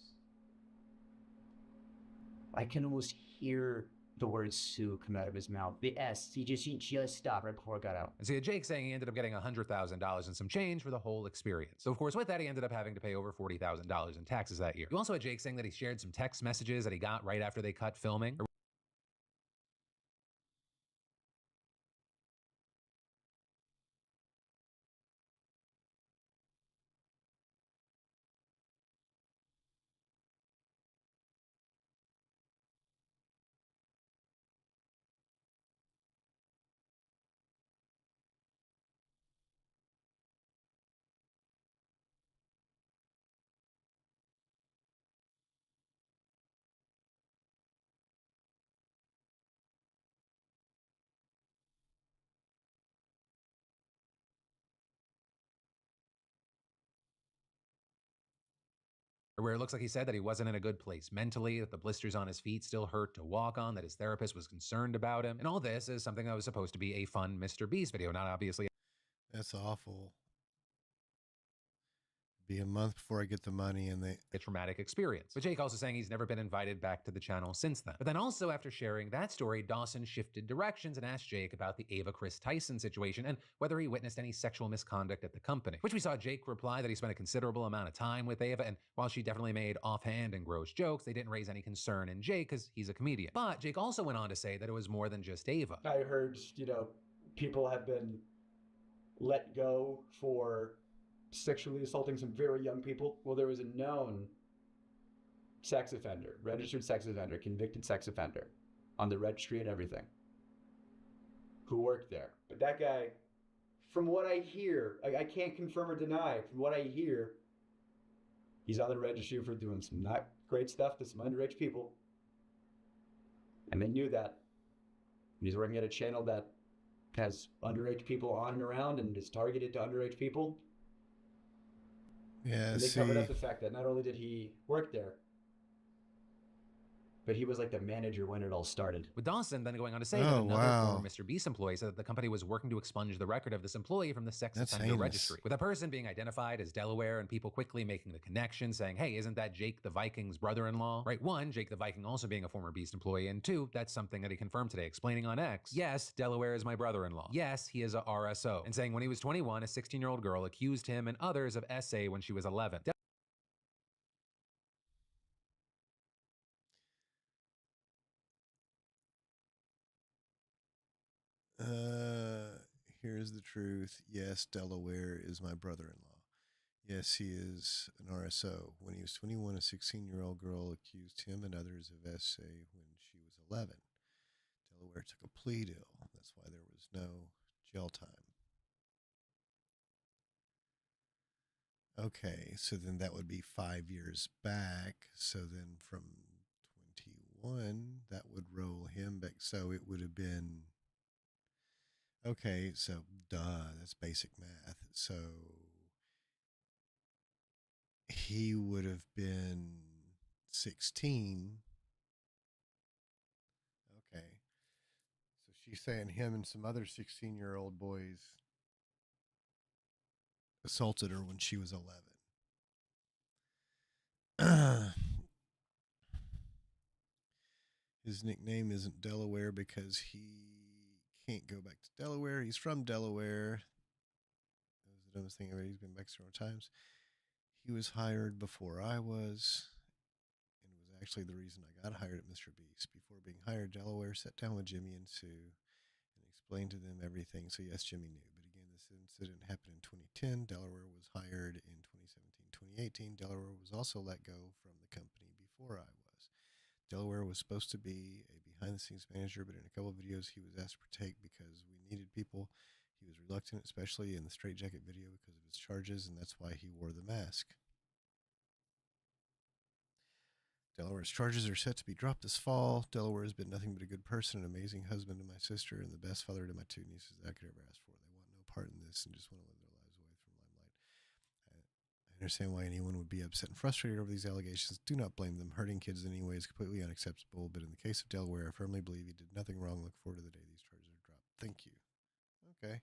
I can almost hear the word Sue come out of his mouth. The S. He just stopped right before I got out. and see Jake saying he ended up getting $100,000 and some change for the whole experience. So of course with that he ended up having to pay over $40,000 in taxes that year. You also had Jake saying that he shared some text messages that he got right after they cut filming. Where it looks like he said that he wasn't in a good place mentally, that the blisters on his feet still hurt to walk on, that his therapist was concerned about him. And all this is something that was supposed to be a fun Mr. Beast video, not obviously That's awful. Be a month before I get the money and they... a traumatic experience. But Jake also saying he's never been invited back to the channel since then. But then also after sharing that story, Dawson shifted directions and asked Jake about the Ava Chris Tyson situation and whether he witnessed any sexual misconduct at the company, which we saw Jake reply that he spent a considerable amount of time with Ava, and while she definitely made offhand and gross jokes, they didn't raise any concern in Jake because he's a comedian. But Jake also went on to say that it was more than just Ava. I heard, people have been let go for sexually assaulting some very young people. Well, there was a known sex offender, registered sex offender, convicted sex offender on the registry and everything who worked there. But that guy, from what I hear, I can't confirm or deny, from what I hear, he's on the registry for doing some not great stuff to some underage people. And they knew that. He's working at a channel that has underage people on and around and is targeted to underage people. Yeah, And they covered up the fact that not only did he work there, but he was like the manager when it all started. With Dawson then going on to say that another former Mr. Beast employee said that the company was working to expunge the record of this employee from the sex offender registry, with a person being identified as Delaware and people quickly making the connection saying, hey, isn't that Jake the Viking's brother-in-law? Right, one, Jake the Viking also being a former Beast employee, and two, that's something that he confirmed today, explaining on X, yes, Delaware is my brother-in-law. Yes, he is a RSO. And saying when he was 21, a 16-year-old girl accused him and others of SA when she was 11. Here's the truth. Yes, Delaware is my brother-in-law. Yes, he is an RSO. When he was 21, a 16-year-old girl accused him and others of SA when she was 11. Delaware took a plea deal. That's why there was no jail time. Okay, so then that would be 5 years back. So then from 21, that would roll him back. So it would have been... Okay, so that's basic math. So he would have been 16. Okay. She's saying him and some other 16-year-old boys assaulted her when she was 11. His nickname isn't Delaware because he can't go back to Delaware. He's from Delaware. That was the dumbest thing ever. He's been back several times. He was hired before I was, and was actually the reason I got hired at Mr. Beast. Before being hired, Delaware sat down with Jimmy and Sue and explained to them everything. So yes, Jimmy knew. But again, this incident happened in 2010. Delaware was hired in 2017, 2018. Delaware was also let go from the company before I was. Delaware was supposed to be a behind-the-scenes manager, but in a couple of videos he was asked to partake because we needed people. He was reluctant, especially in the straitjacket video, because of his charges, and that's why he wore the mask. Delaware's charges are set to be dropped this fall. Delaware has been nothing but a good person, an amazing husband to my sister, and the best father to my two nieces that I could ever ask for. They want no part in this and just want to live their lives away from limelight. I understand why anyone would be upset and frustrated over these allegations. Do not blame them. Hurting kids in any way is completely unacceptable, but in the case of Delaware, I firmly believe he did nothing wrong. Look forward to the day these charges are dropped. Thank you. Okay.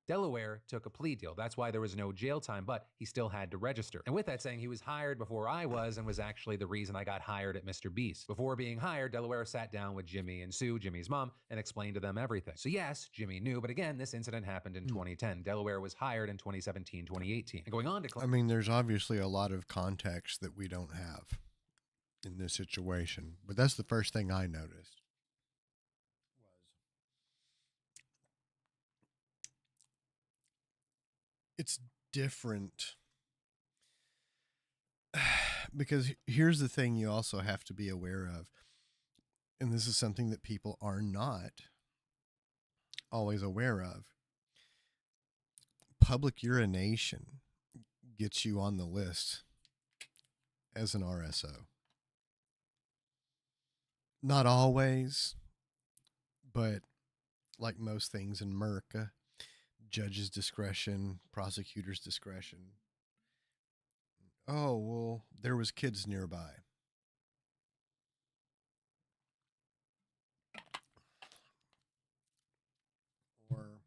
Delaware took a plea deal. That's why there was no jail time, but he still had to register. And with that saying, he was hired before I was and was actually the reason I got hired at Mr. Beast. Before being hired, Delaware sat down with Jimmy and Sue, Jimmy's mom, and explained to them everything. So yes, Jimmy knew, but again, this incident happened in 2010. Delaware was hired in 2017, 2018. And going on to I mean, there's obviously a lot of context that we don't have in this situation, but that's the first thing I noticed. It's different because here's the thing you also have to be aware of, and this is something that people are not always aware of. Public urination gets you on the list as an RSO. Not always, but like most things in America, judge's discretion, prosecutor's discretion. Oh, well, there was kids nearby. Or,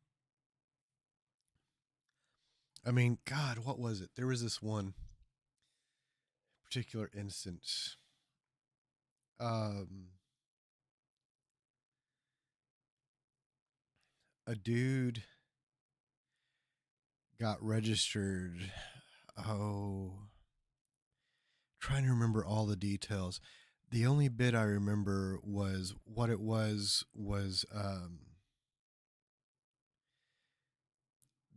I mean, God, what was it? There was this one particular instance. A dude got registered. Oh, trying to remember all the details. The only bit I remember was what it was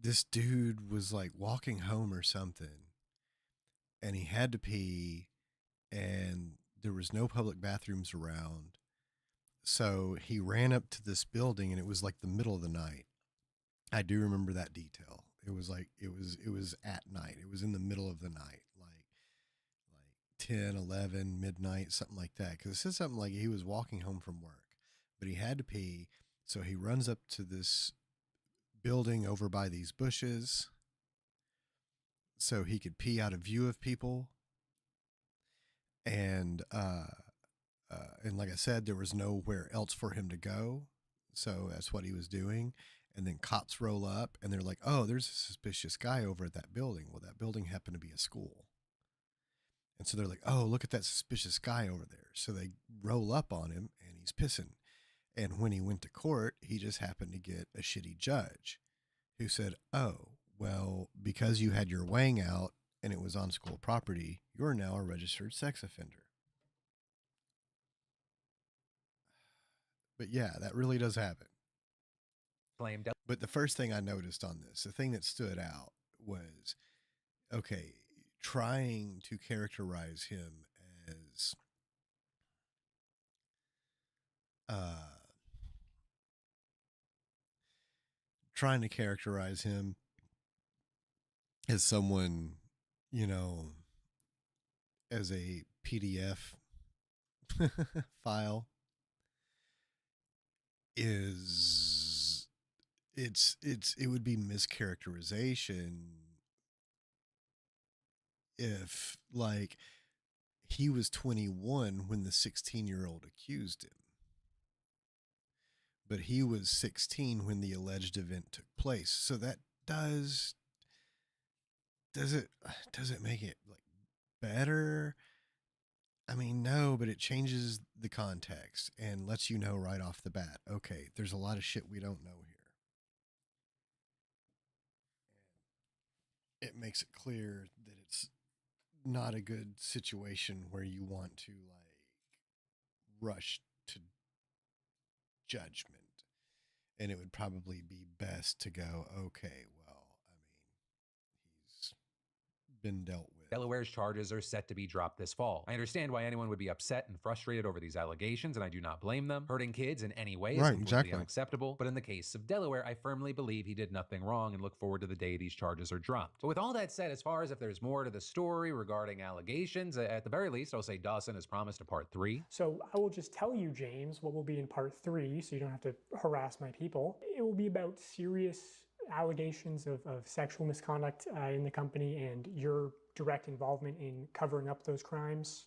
this dude was like walking home or something, and he had to pee, and there was no public bathrooms around. So he ran up to this building, and it was like the middle of the night. I do remember that detail. It was like it was at night. It was in the middle of the night, like 10, 11, midnight, something like that. Because it said something like he was walking home from work, but he had to pee. So he runs up to this building over by these bushes so he could pee out of view of people. And like I said, there was nowhere else for him to go. So that's what he was doing. And then cops roll up and they're like, oh, there's a suspicious guy over at that building. Well, that building happened to be a school. And so they're like, oh, look at that suspicious guy over there. So they roll up on him and he's pissing. And when he went to court, he just happened to get a shitty judge who said, oh, well, because you had your wang out and it was on school property, you're now a registered sex offender. But yeah, that really does happen. claimed But the first thing I noticed on this, the thing that stood out was, okay, trying to characterize him as someone, you know, as a PDF file is it would be mischaracterization if like he was 21 when the 16-year-old accused him, but he was 16 when the alleged event took place. So that does it make it like better? I mean, no, but it changes the context and lets you know right off the bat, okay, there's a lot of shit we don't know here. It makes it clear that it's not a good situation where you want to like rush to judgment. And it would probably be best to go, okay, well, I mean, he's been dealt with. Delaware's charges are set to be dropped this fall. I understand why anyone would be upset and frustrated over these allegations, and I do not blame them. Hurting kids in any way is Right, completely exactly. unacceptable, but in the case of Delaware, I firmly believe he did nothing wrong and look forward to the day these charges are dropped. But with all that said, as far as if there's more to the story regarding allegations, at the very least, I'll say Dawson has promised a part 3. So I will just tell you, James, what will be in part 3, so you don't have to harass my people. It will be about serious allegations of sexual misconduct in the company and your direct involvement in covering up those crimes.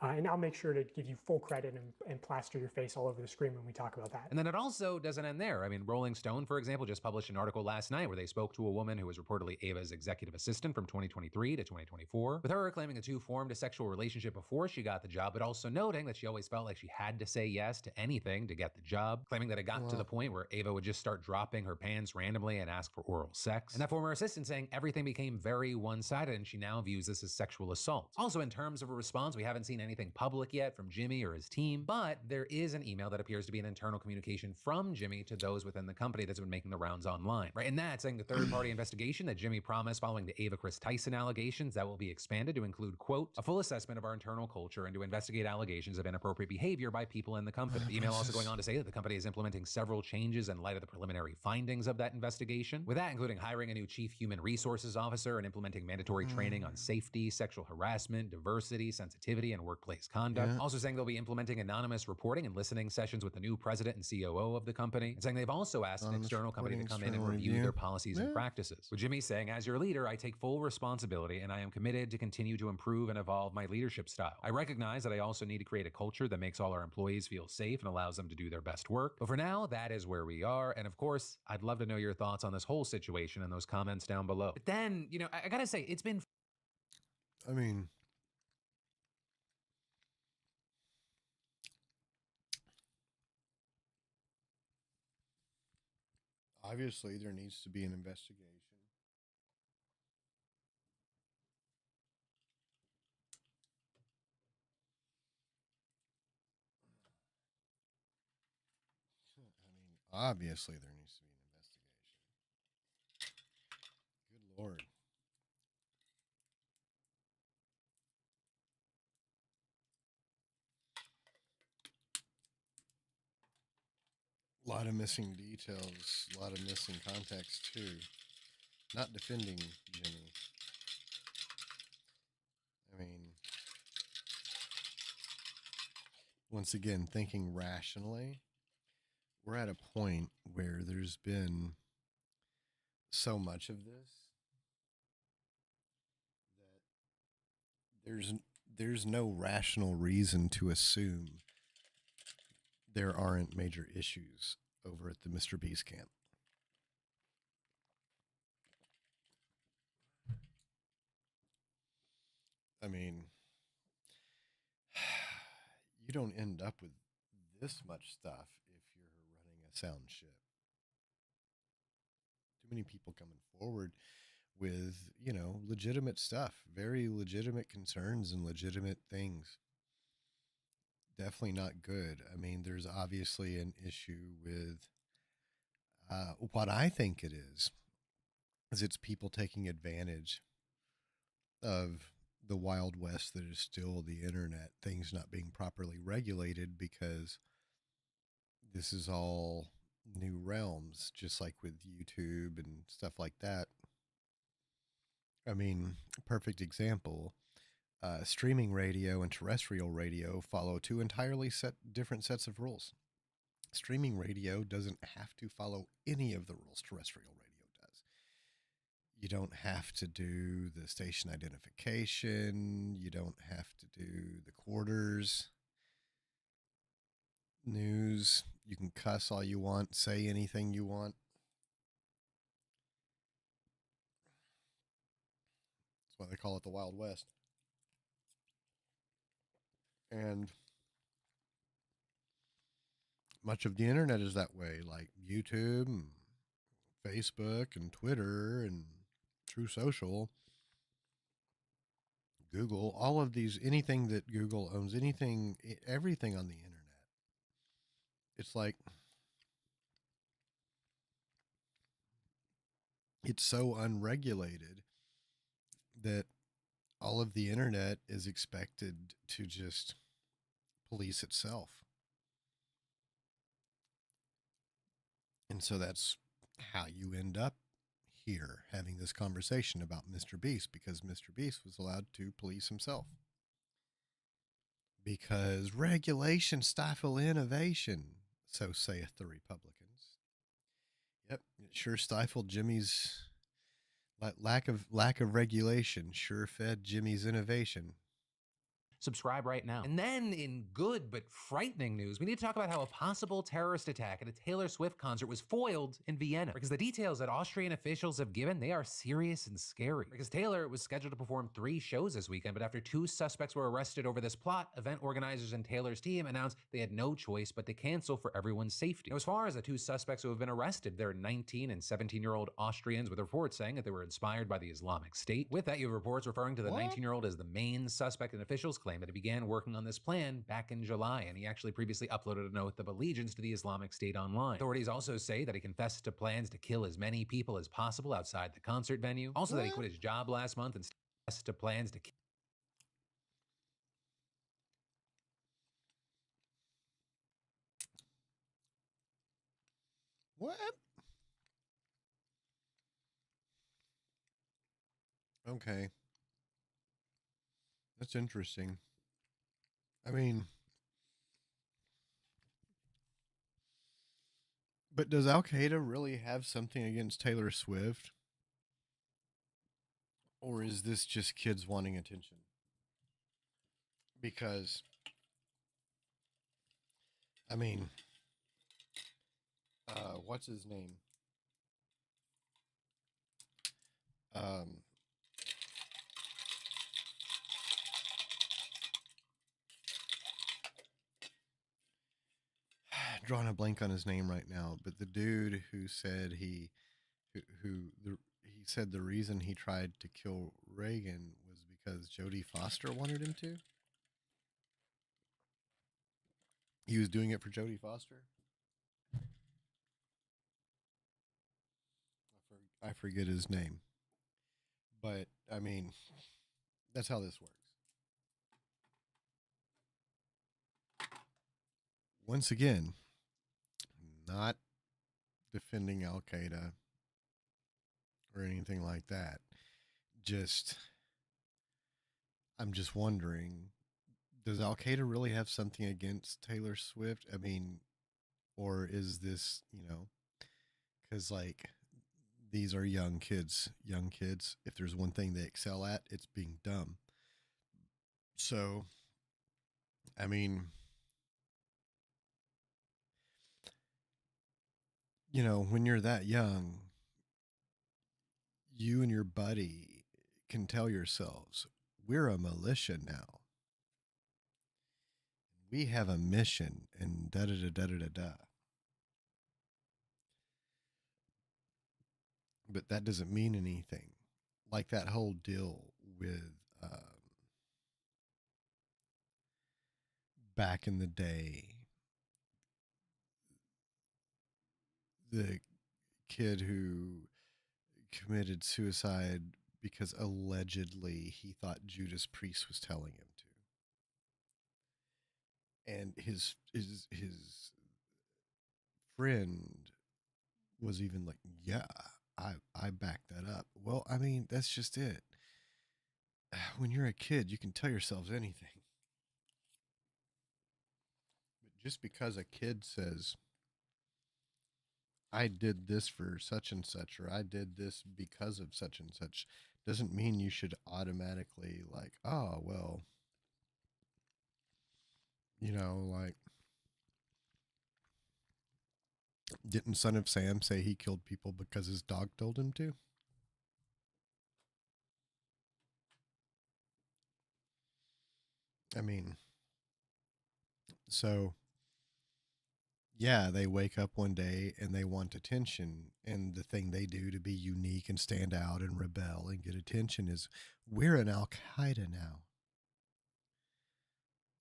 And I'll make sure to give you full credit and plaster your face all over the screen when we talk about that. And then it also doesn't end there. I mean, Rolling Stone, for example, just published an article last night where they spoke to a woman who was reportedly Ava's executive assistant from 2023 to 2024, with her claiming the two formed a sexual relationship before she got the job, but also noting that she always felt like she had to say yes to anything to get the job, claiming that it got to the point where Ava would just start dropping her pants randomly and ask for oral sex. And that former assistant saying everything became very one-sided and she now views this as sexual assault. Also, in terms of a response, we haven't seen anything public yet from Jimmy or his team, but there is an email that appears to be an internal communication from Jimmy to those within the company that's been making the rounds online, right? And that's saying the third-party investigation that Jimmy promised following the Ava Chris Tyson allegations that will be expanded to include, quote, a full assessment of our internal culture and to investigate allegations of inappropriate behavior by people in the company. The email also going on to say that the company is implementing several changes in light of the preliminary findings of that investigation, with that including hiring a new chief human resources officer and implementing mandatory training on safety, sexual harassment, diversity, sensitivity, and workplace conduct. Also saying they'll be implementing anonymous reporting and listening sessions with the new president and COO of the company, and saying they've also asked an external company to come in and review their policies and practices. With Jimmy saying, as your leader, I take full responsibility and I am committed to continue to improve and evolve my leadership style. I recognize that I also need to create a culture that makes all our employees feel safe and allows them to do their best work. But for now, that is where we are. And of course, I'd love to know your thoughts on this whole situation in those comments down below. But then, you know, I gotta say, it's been... I mean, obviously there needs to be an investigation. I mean, obviously there needs to be an investigation. Good Lord. A lot of missing details, a lot of missing context too. Not defending Jimmy. I mean, once again, thinking rationally, we're at a point where there's been so much of this that there's no rational reason to assume there aren't major issues over at the Mr. Beast camp. I mean, you don't end up with this much stuff if you're running a sound ship. Too many people coming forward with, you know, legitimate stuff, very legitimate concerns and legitimate things. Definitely not good. I mean, there's obviously an issue with what I think it is it's people taking advantage of the Wild West that is still the internet, things not being properly regulated because this is all new realms, just like with YouTube and stuff like that. I mean, perfect example. Streaming radio and terrestrial radio follow two entirely different sets of rules. Streaming radio doesn't have to follow any of the rules terrestrial radio does. You don't have to do the station identification. You don't have to do the quarters news. You can cuss all you want, say anything you want. That's why they call it the Wild West. And much of the internet is that way, like YouTube and Facebook and Twitter and True Social, Google, all of these, anything that Google owns, everything on the internet. It's like, it's so unregulated that all of the internet is expected to just police itself. And so that's how you end up here having this conversation about Mr. Beast, because Mr. Beast was allowed to police himself. Because regulation stifle innovation, so saith the Republicans. Yep, it sure stifled Jimmy's lack of regulation. Sure fed Jimmy's innovation. Subscribe right now. And then, in good but frightening news, we need to talk about how a possible terrorist attack at a Taylor Swift concert was foiled in Vienna. Because the details that Austrian officials have given, they are serious and scary. Because Taylor was scheduled to perform 3 shows this weekend, but after 2 suspects were arrested over this plot, event organizers and Taylor's team announced they had no choice but to cancel for everyone's safety. Now, as far as the 2 suspects who have been arrested, they're 19 and 17-year-old Austrians, with reports saying that they were inspired by the Islamic State. With that, you have reports referring to the 19-year-old as the main suspect, and officials claim that he began working on this plan back in July, and he actually previously uploaded an oath of allegiance to the Islamic State online. Authorities also say that he confessed to plans to kill as many people as possible outside the concert venue. Also, that he quit his job last month and confessed to plans to kill. What? Okay. That's interesting. I mean, but does Al Qaeda really have something against Taylor Swift? Or is this just kids wanting attention? Because, I mean, what's his name? Um, drawing a blank on his name right now, but the dude who said he said the reason he tried to kill Reagan was because Jodie Foster wanted him to. He was doing it for Jodie Foster. I forget his name, but I mean, that's how this works. Once again, not defending Al Qaeda or anything like that. I'm just wondering, does Al Qaeda really have something against Taylor Swift? I mean, or is this, because like these are young kids. Young kids, if there's one thing they excel at, it's being dumb. So, I mean, when you're that young, you and your buddy can tell yourselves, we're a militia now. We have a mission, and da da da da da da. But that doesn't mean anything. Like that whole deal with back in the day, the kid who committed suicide because allegedly he thought Judas Priest was telling him to. And his friend was even like, yeah, I back that up. Well, I mean, that's just it. When you're a kid, you can tell yourselves anything. But just because a kid says, I did this for such and such, or I did this because of such and such, doesn't mean you should automatically like, oh, well, like Didn't Son of Sam say he killed people because his dog told him to? I mean, so yeah, they wake up one day and they want attention. And the thing they do to be unique and stand out and rebel and get attention is we're an Al Qaeda now.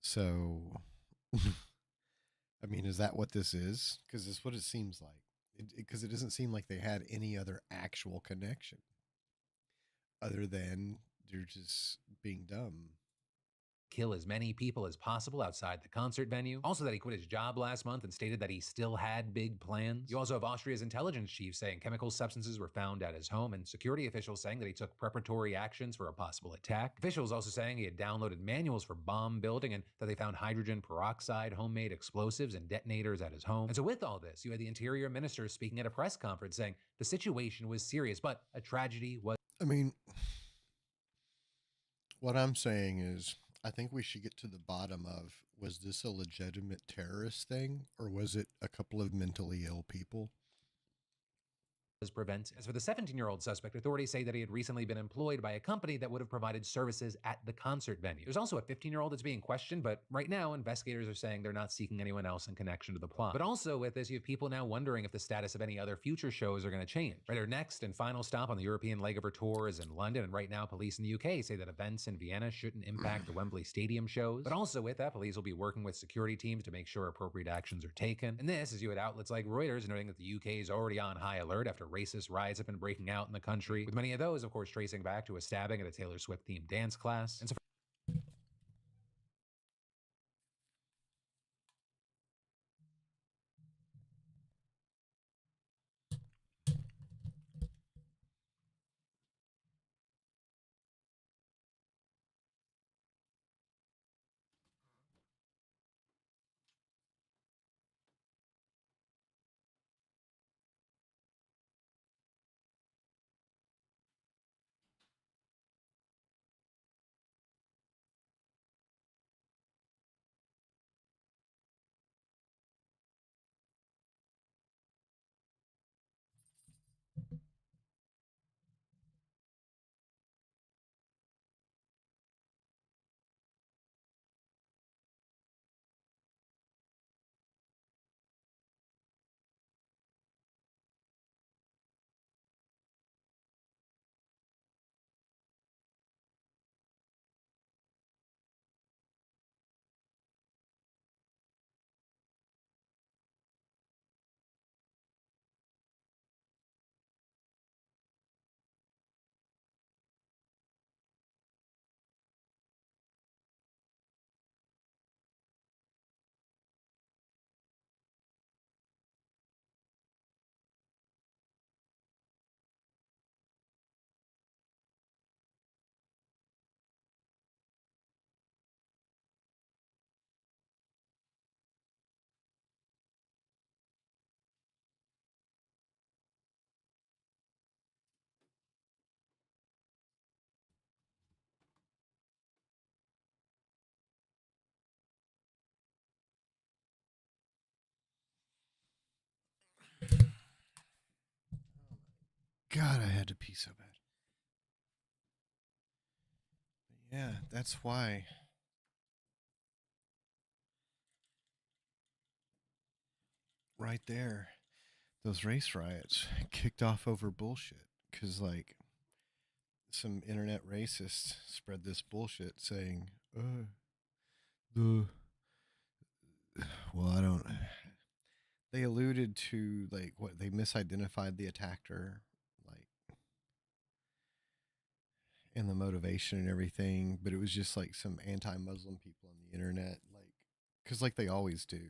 So, I mean, is that what this is? Because it's what it seems like. Because it doesn't seem like they had any other actual connection other than they're just being dumb. Kill as many people as possible outside the concert venue. Also, that he quit his job last month and stated that he still had big plans. You also have Austria's intelligence chief saying chemical substances were found at his home, and security officials saying that he took preparatory actions for a possible attack. Officials also saying he had downloaded manuals for bomb building and that they found hydrogen peroxide, homemade explosives, and detonators at his home. And so with all this, you had the interior minister speaking at a press conference saying the situation was serious, but a tragedy was. I mean, what I'm saying is, I think we should get to the bottom of, was this a legitimate terrorist thing or was it a couple of mentally ill people? Prevented. As for the 17-year-old suspect, authorities say that he had recently been employed by a company that would have provided services at the concert venue. There's also a 15-year-old that's being questioned, but right now investigators are saying they're not seeking anyone else in connection to the plot. But also with this, you have people now wondering if the status of any other future shows are going to change. Right, our next and final stop on the European leg of her tour is in London, and right now police in the UK say that events in Vienna shouldn't impact the Wembley Stadium shows. But also with that, police will be working with security teams to make sure appropriate actions are taken. And this is you had outlets like Reuters noting that the UK is already on high alert after racist riots have been breaking out in the country, with many of those, of course, tracing back to a stabbing at a Taylor Swift-themed dance class. And so God, I had to pee so bad. Yeah, that's why. Right there, those race riots kicked off over bullshit. Because, like, some internet racists spread this bullshit saying, the, well, I don't, they alluded to, like, what, they misidentified the attacker, like, and the motivation and everything, but it was just, like, some anti-Muslim people on the internet, like, because, like, they always do.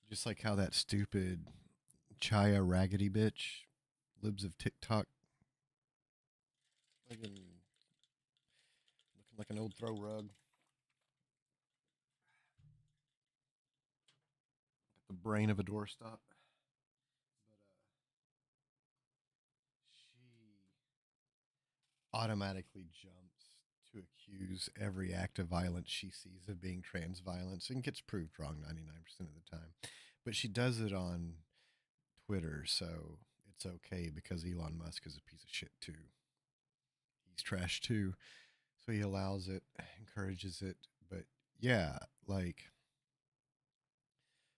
Just like how that stupid Chaya raggedy bitch, libs of TikTok, looking like an old throw rug. Got the brain of a doorstop. But she automatically jumps to accuse every act of violence she sees of being trans violence and gets proved wrong 99% of the time. But she does it on Twitter, so it's okay because Elon Musk is a piece of shit too. He's trash too. So he allows it, encourages it. But yeah, like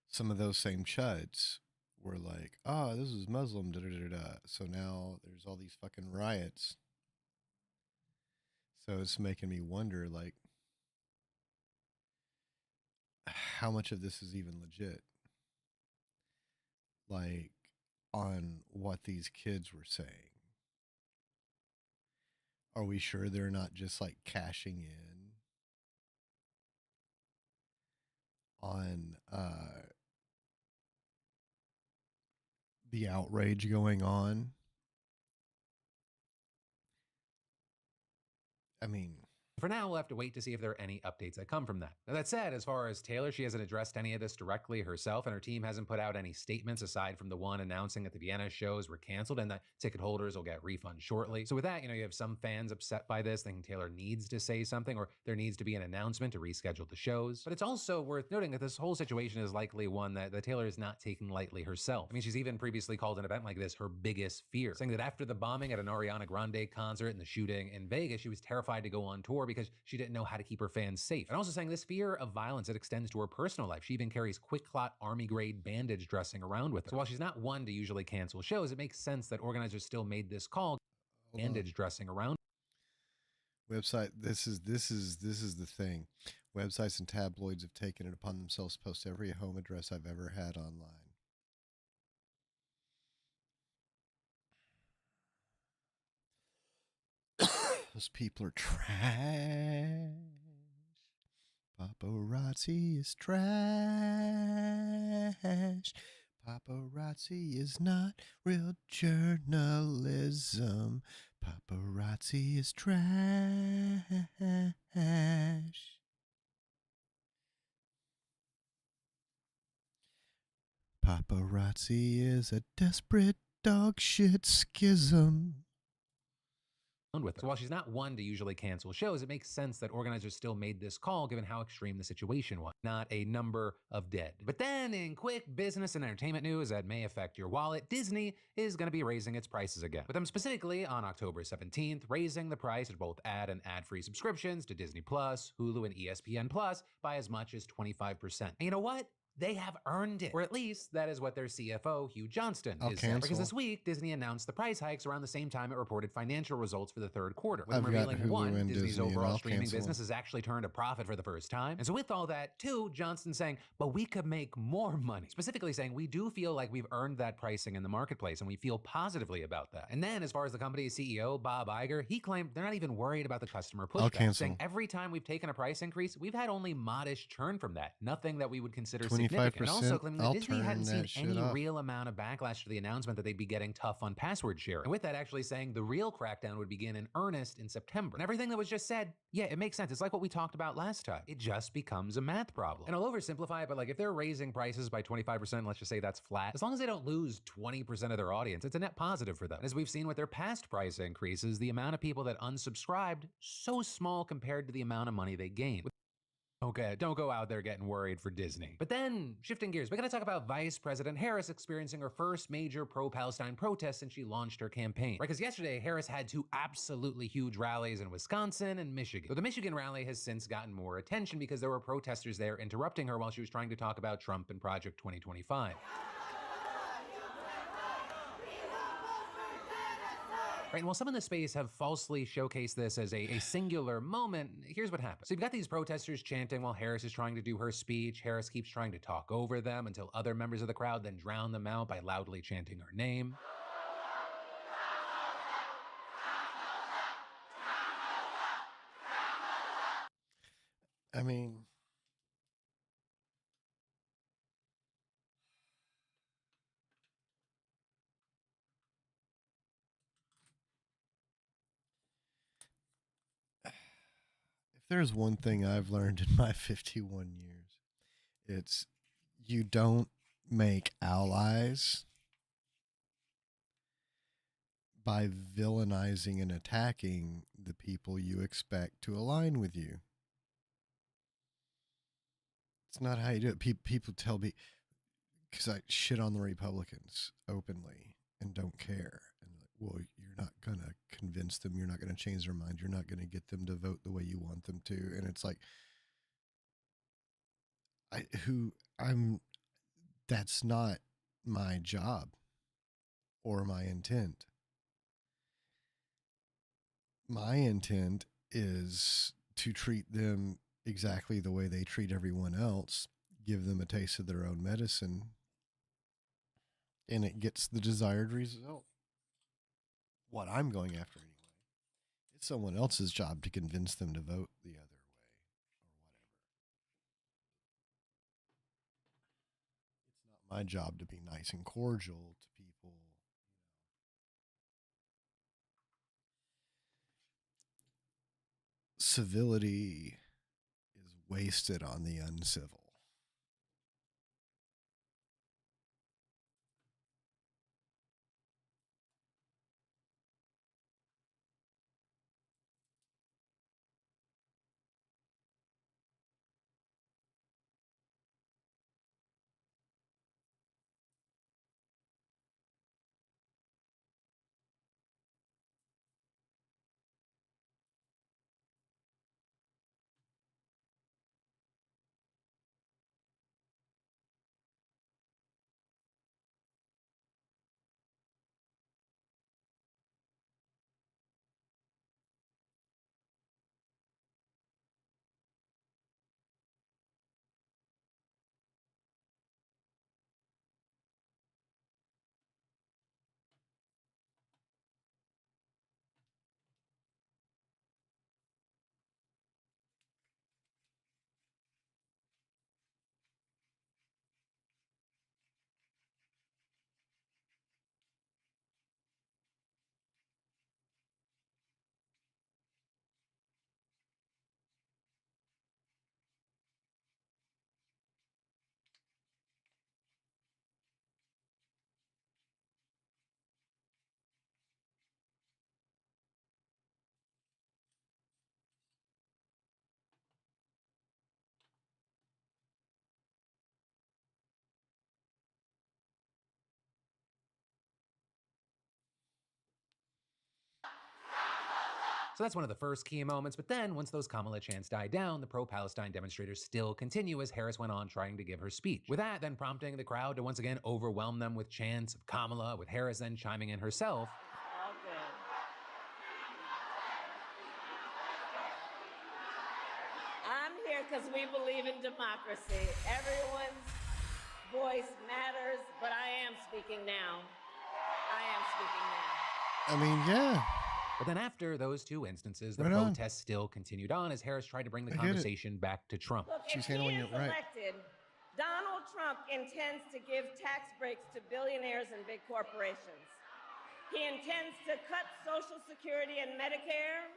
some of those same chuds were like, oh, this is Muslim, da da da da. So now there's all these fucking riots. So it's making me wonder, like, how much of this is even legit? Like, on what these kids were saying. Are we sure they're not just like cashing in on the outrage going on? I mean, For now, we'll have to wait to see if there are any updates that come from that. Now, that said, as far as Taylor, she hasn't addressed any of this directly herself, and her team hasn't put out any statements aside from the one announcing that the Vienna shows were canceled and that ticket holders will get refunds shortly. So with that, you have some fans upset by this, thinking Taylor needs to say something or there needs to be an announcement to reschedule the shows. But it's also worth noting that this whole situation is likely one that Taylor is not taking lightly herself. I mean, she's even previously called an event like this her biggest fear, saying that after the bombing at an Ariana Grande concert and the shooting in Vegas, she was terrified to go on tour because she didn't know how to keep her fans safe. And also saying this fear of violence, it extends to her personal life. She even carries quick clot army grade bandage dressing around with her. So while she's not one to usually cancel shows, it makes sense that organizers still made this call, bandage dressing around. Website. This is the thing. Websites and tabloids have taken it upon themselves to post every home address I've ever had online. Those people are trash. Paparazzi is trash. Paparazzi is not real journalism. Paparazzi is trash. Paparazzi is a desperate dog shit schism. With her. So while she's not one to usually cancel shows, it makes sense that organizers still made this call given how extreme the situation was, not a number of dead. But then in quick business and entertainment news that may affect your wallet, Disney is going to be raising its prices again. With them specifically on October 17th, raising the price of both ad and ad-free subscriptions to Disney Plus, Hulu, and ESPN Plus by as much as 25%. And you know what? They have earned it. Or at least that is what their CFO, Hugh Johnston, is saying. Because this week, Disney announced the price hikes around the same time it reported financial results for the third quarter. With them revealing, one, Disney's overall streaming business has actually turned a profit for the first time. And so with all that, two, Johnston saying, but we could make more money. Specifically saying, we do feel like we've earned that pricing in the marketplace, and we feel positively about that. And then as far as the company's CEO, Bob Iger, he claimed they're not even worried about the customer pushback, saying every time we've taken a price increase, we've had only modest churn from that. Nothing that we would consider significant. And also claiming that Disney hadn't seen any real amount of backlash to the announcement that they'd be getting tough on password sharing. And with that actually saying the real crackdown would begin in earnest in September. And everything that was just said, yeah, it makes sense. It's like what we talked about last time. It just becomes a math problem. And I'll oversimplify it, but like if they're raising prices by 25%, let's just say that's flat, as long as they don't lose 20% of their audience, it's a net positive for them. And as we've seen with their past price increases, the amount of people that unsubscribed, so small compared to the amount of money they gained. Okay, don't go out there getting worried for Disney. But then, shifting gears, we gotta talk about Vice President Harris experiencing her first major pro-Palestine protest since she launched her campaign. Right, because yesterday, Harris had two absolutely huge rallies in Wisconsin and Michigan. But the Michigan rally has since gotten more attention because there were protesters there interrupting her while she was trying to talk about Trump and Project 2025. Right, and while some in the space have falsely showcased this as a singular moment, here's what happened. So you've got these protesters chanting while Harris is trying to do her speech. Harris keeps trying to talk over them until other members of the crowd then drown them out by loudly chanting her name. I mean, if there's one thing I've learned in my 51 years, it's you don't make allies by villainizing and attacking the people you expect to align with you. It's not how you do it. People tell me, because I shit on the Republicans openly and don't care. And like, well, you're not gonna convince them. You're not gonna change their mind. You're not gonna get them to vote the way you want them to. And it's like, I'm. That's not my job or my intent. My intent is to treat them exactly the way they treat everyone else, give them a taste of their own medicine, and it gets the desired result. What I'm going after anyway. It's someone else's job to convince them to vote the other way or whatever. It's not my job to be nice and cordial to people. Civility is wasted on the uncivil. So that's one of the first key moments, but then once those Kamala chants died down, the pro-Palestine demonstrators still continue as Harris went on trying to give her speech. With that then prompting the crowd to once again overwhelm them with chants of Kamala, with Harris then chiming in herself. All good. I'm here because we believe in democracy. Everyone's voice matters, but I am speaking now. I am speaking now. I mean, yeah. But then after those two instances, the Right on. protests still continued on as Harris tried to bring the I get it. conversation back to Trump. Look, She's if he handling is it right. elected, Donald Trump intends to give tax breaks to billionaires and big corporations. He intends to cut Social Security and Medicare.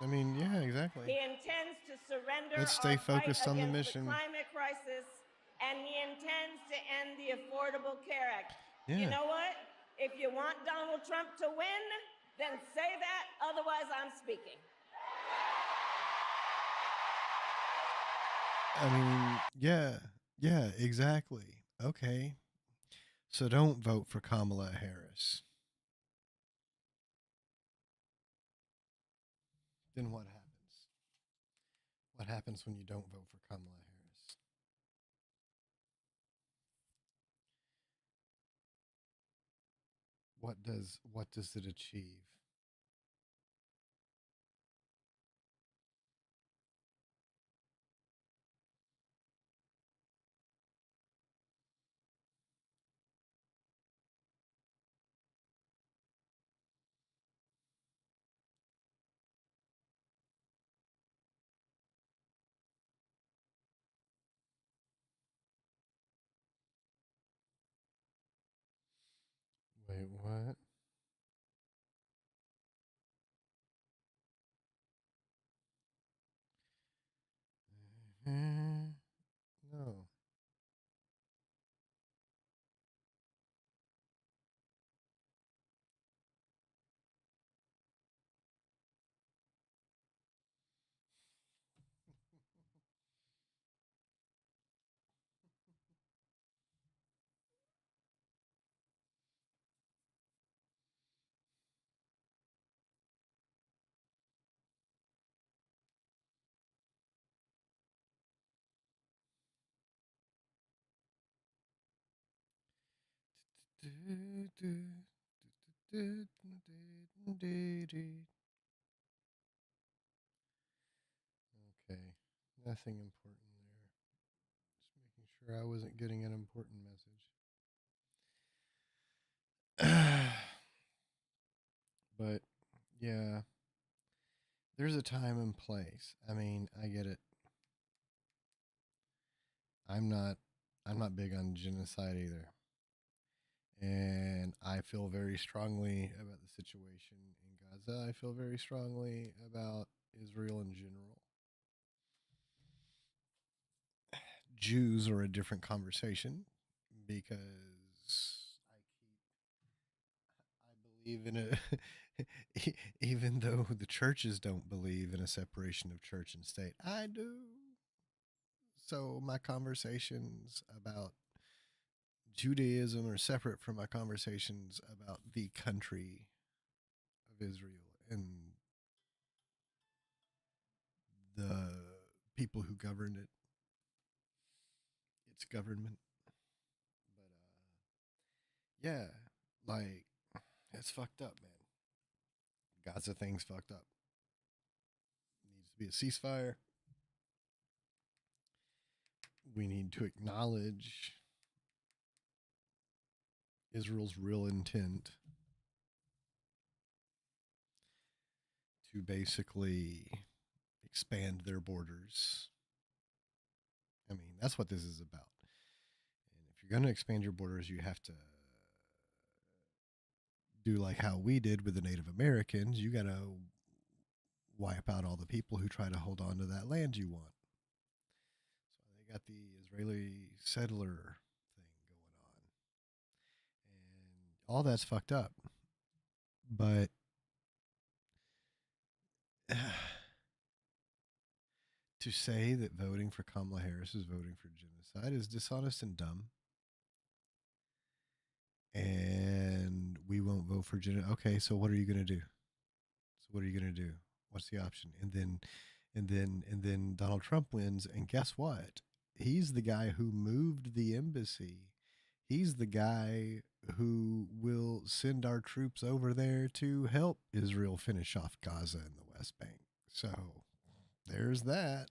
I mean, yeah, exactly. He intends to surrender Let's stay our fight focused on the against mission. the climate crisis, and he intends to end the Affordable Care Act. Yeah. You know what? If you want Donald Trump to win, then say that, otherwise I'm speaking. I mean, yeah, exactly. Okay. So don't vote for Kamala Harris. Then what happens? What happens when you don't vote for Kamala Harris? What does it achieve? Wait, what? No. Okay, nothing important there. Just making sure I wasn't getting an important message. But yeah, there's a time and place. I mean, I get it. I'm not I'm not big on genocide either. And I feel very strongly about the situation in Gaza. I feel very strongly about Israel in general. Jews are a different conversation because I believe in a even though the churches don't believe in a separation of church and state. I do. So my conversations about Judaism are separate from my conversations about the country of Israel and the people who govern it, its government. But yeah, like it's fucked up, man. Gaza thing's fucked up. Needs to be a ceasefire. We need to acknowledge Israel's real intent to basically expand their borders. I mean, that's what this is about. And if you're going to expand your borders, you have to do like how we did with the Native Americans. You got to wipe out all the people who try to hold on to that land you want. So they got the Israeli settler thing going on. And all that's fucked up. But to say that voting for Kamala Harris is voting for genocide is dishonest and dumb. And we won't vote for genocide. Okay, so what are you going to do? So what are you going to do? What's the option? And then Donald Trump wins, and guess what? He's the guy who moved the embassy. He's the guy who will send our troops over there to help Israel finish off Gaza and the West Bank. So there's that.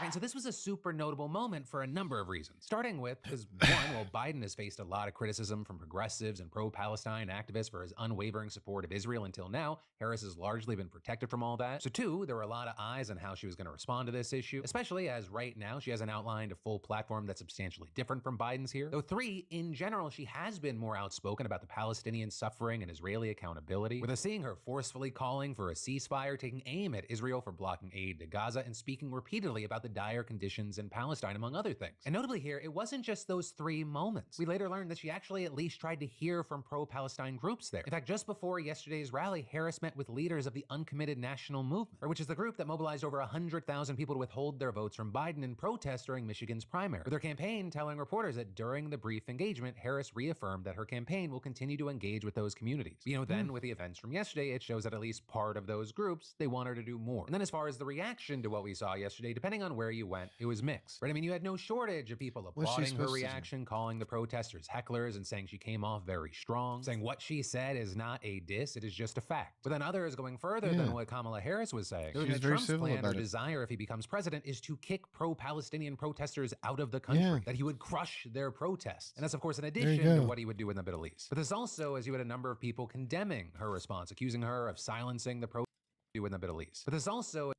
Right, so this was a super notable moment for a number of reasons. Starting with, because one, while Biden has faced a lot of criticism from progressives and pro-Palestine activists for his unwavering support of Israel until now, Harris has largely been protected from all that. So two, there were a lot of eyes on how she was going to respond to this issue, especially as right now she hasn't outlined a full platform that's substantially different from Biden's here. Though three, in general, she has been more outspoken about the Palestinian suffering and Israeli accountability, with us seeing her forcefully calling for a ceasefire, taking aim at Israel for blocking aid to Gaza, and speaking repeatedly about the dire conditions in Palestine, among other things. And notably here, it wasn't just those three moments. We later learned that she actually at least tried to hear from pro-Palestine groups there. In fact, just before yesterday's rally, Harris met with leaders of the Uncommitted National Movement, which is the group that mobilized over 100,000 people to withhold their votes from Biden in protest during Michigan's primary, with their campaign telling reporters that during the brief engagement, Harris reaffirmed that her campaign will continue to engage with those communities. Then with the events from yesterday, it shows that at least part of those groups, they want her to do more. And then as far as the reaction to what we saw yesterday, depending on where you went, it was mixed. Right? I mean, you had no shortage of people What's she applauding her supposed to do? reaction, calling the protesters hecklers, and saying she came off very strong, saying what she said is not a diss, it is just a fact. But then others going further Yeah. than what Kamala Harris was saying. She was That very Trump's civil plan or about it. desire, if he becomes president, is to kick pro-Palestinian protesters out of the country. Yeah. That he would crush their protests. And that's, of course, in you addition to go. what he would do in the Middle East. But there's also, as you had a number of people condemning her response, accusing her of silencing the protesters in the Middle East. But there's also Wait,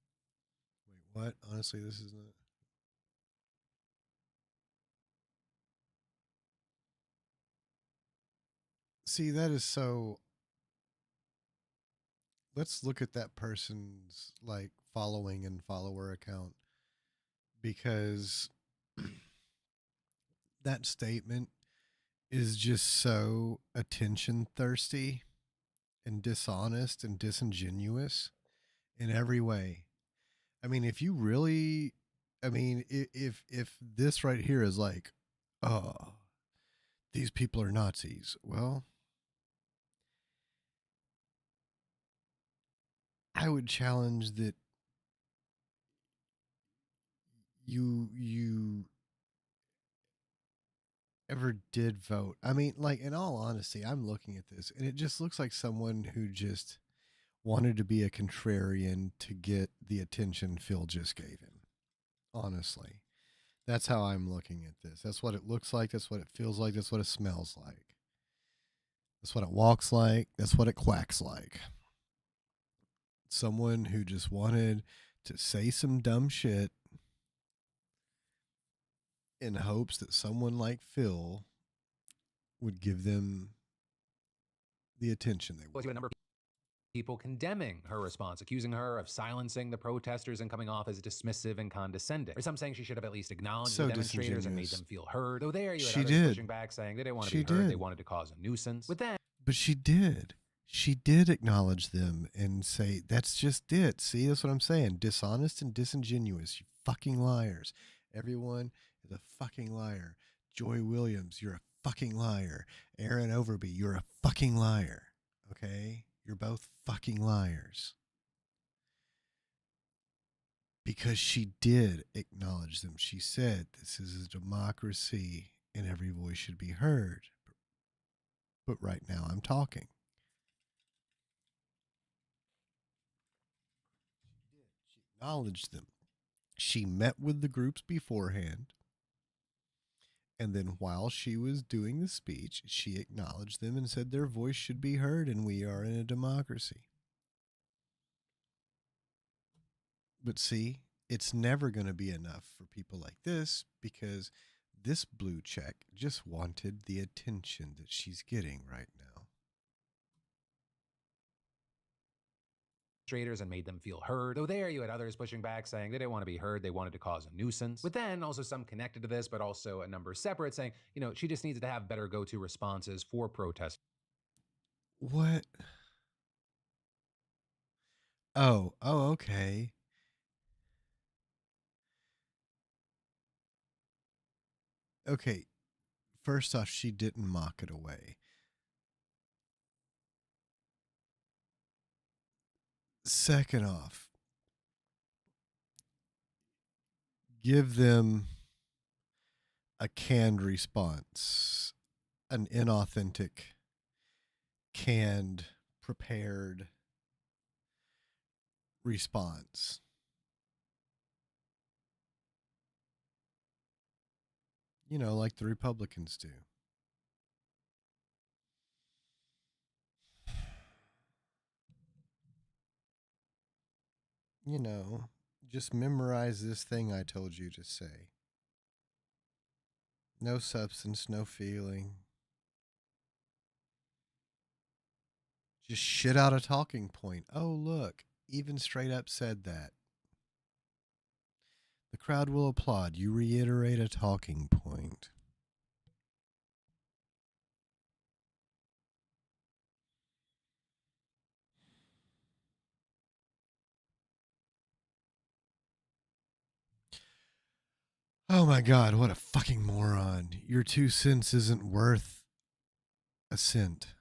what? Honestly, this is not. See, that is so. Let's look at that person's like following and follower account, because that statement is just so attention thirsty and dishonest and disingenuous in every way. I mean, if you really, I mean, if this right here is like, oh, these people are Nazis. Well, I would challenge that you ever did vote. I mean, like, in all honesty, I'm looking at this and it just looks like someone who just wanted to be a contrarian to get the attention Phil just gave him. Honestly, that's how I'm looking at this. That's what it looks like. That's what it feels like. That's what it smells like. That's what it walks like. That's what it quacks like. Someone who just wanted to say some dumb shit in hopes that someone like Phil would give them the attention they Was want. a number of people condemning her response, accusing her of silencing the protesters and coming off as dismissive and condescending. Or some saying she should have at least acknowledged So the demonstrators and made disingenuous. them feel heard. Though there you had She others did. pushing back, saying they didn't want to She be heard, they did. wanted to cause a nuisance. With that, But she did. She did acknowledge them and say, that's just it. See, that's what I'm saying. Dishonest and disingenuous. You fucking liars. Everyone is a fucking liar. Joy Williams, you're a fucking liar. Aaron Overby, you're a fucking liar. Okay? You're both fucking liars. Because she did acknowledge them. She said, this is a democracy and every voice should be heard. But right now I'm talking. She acknowledged them. She met with the groups beforehand. And then while she was doing the speech, she acknowledged them and said their voice should be heard and we are in a democracy. But see, it's never going to be enough for people like this because this blue check just wanted the attention that she's getting right now. demonstrators and made them feel heard. Though there you had others pushing back, saying they didn't want to be heard, they wanted to cause a nuisance. With then also some connected to this, but also a number separate, saying, she just needs to have better go-to responses for protests. What? Oh, okay. Okay, first off, she didn't mock it away. Second off, give them a canned response, an inauthentic, canned, prepared response. Like the Republicans do. Just memorize this thing I told you to say. No substance, no feeling. Just shit out a talking point. Oh, look, even straight up said that. The crowd will applaud. You reiterate a talking point. Oh my God, what a fucking moron. Your 2 cents isn't worth a cent.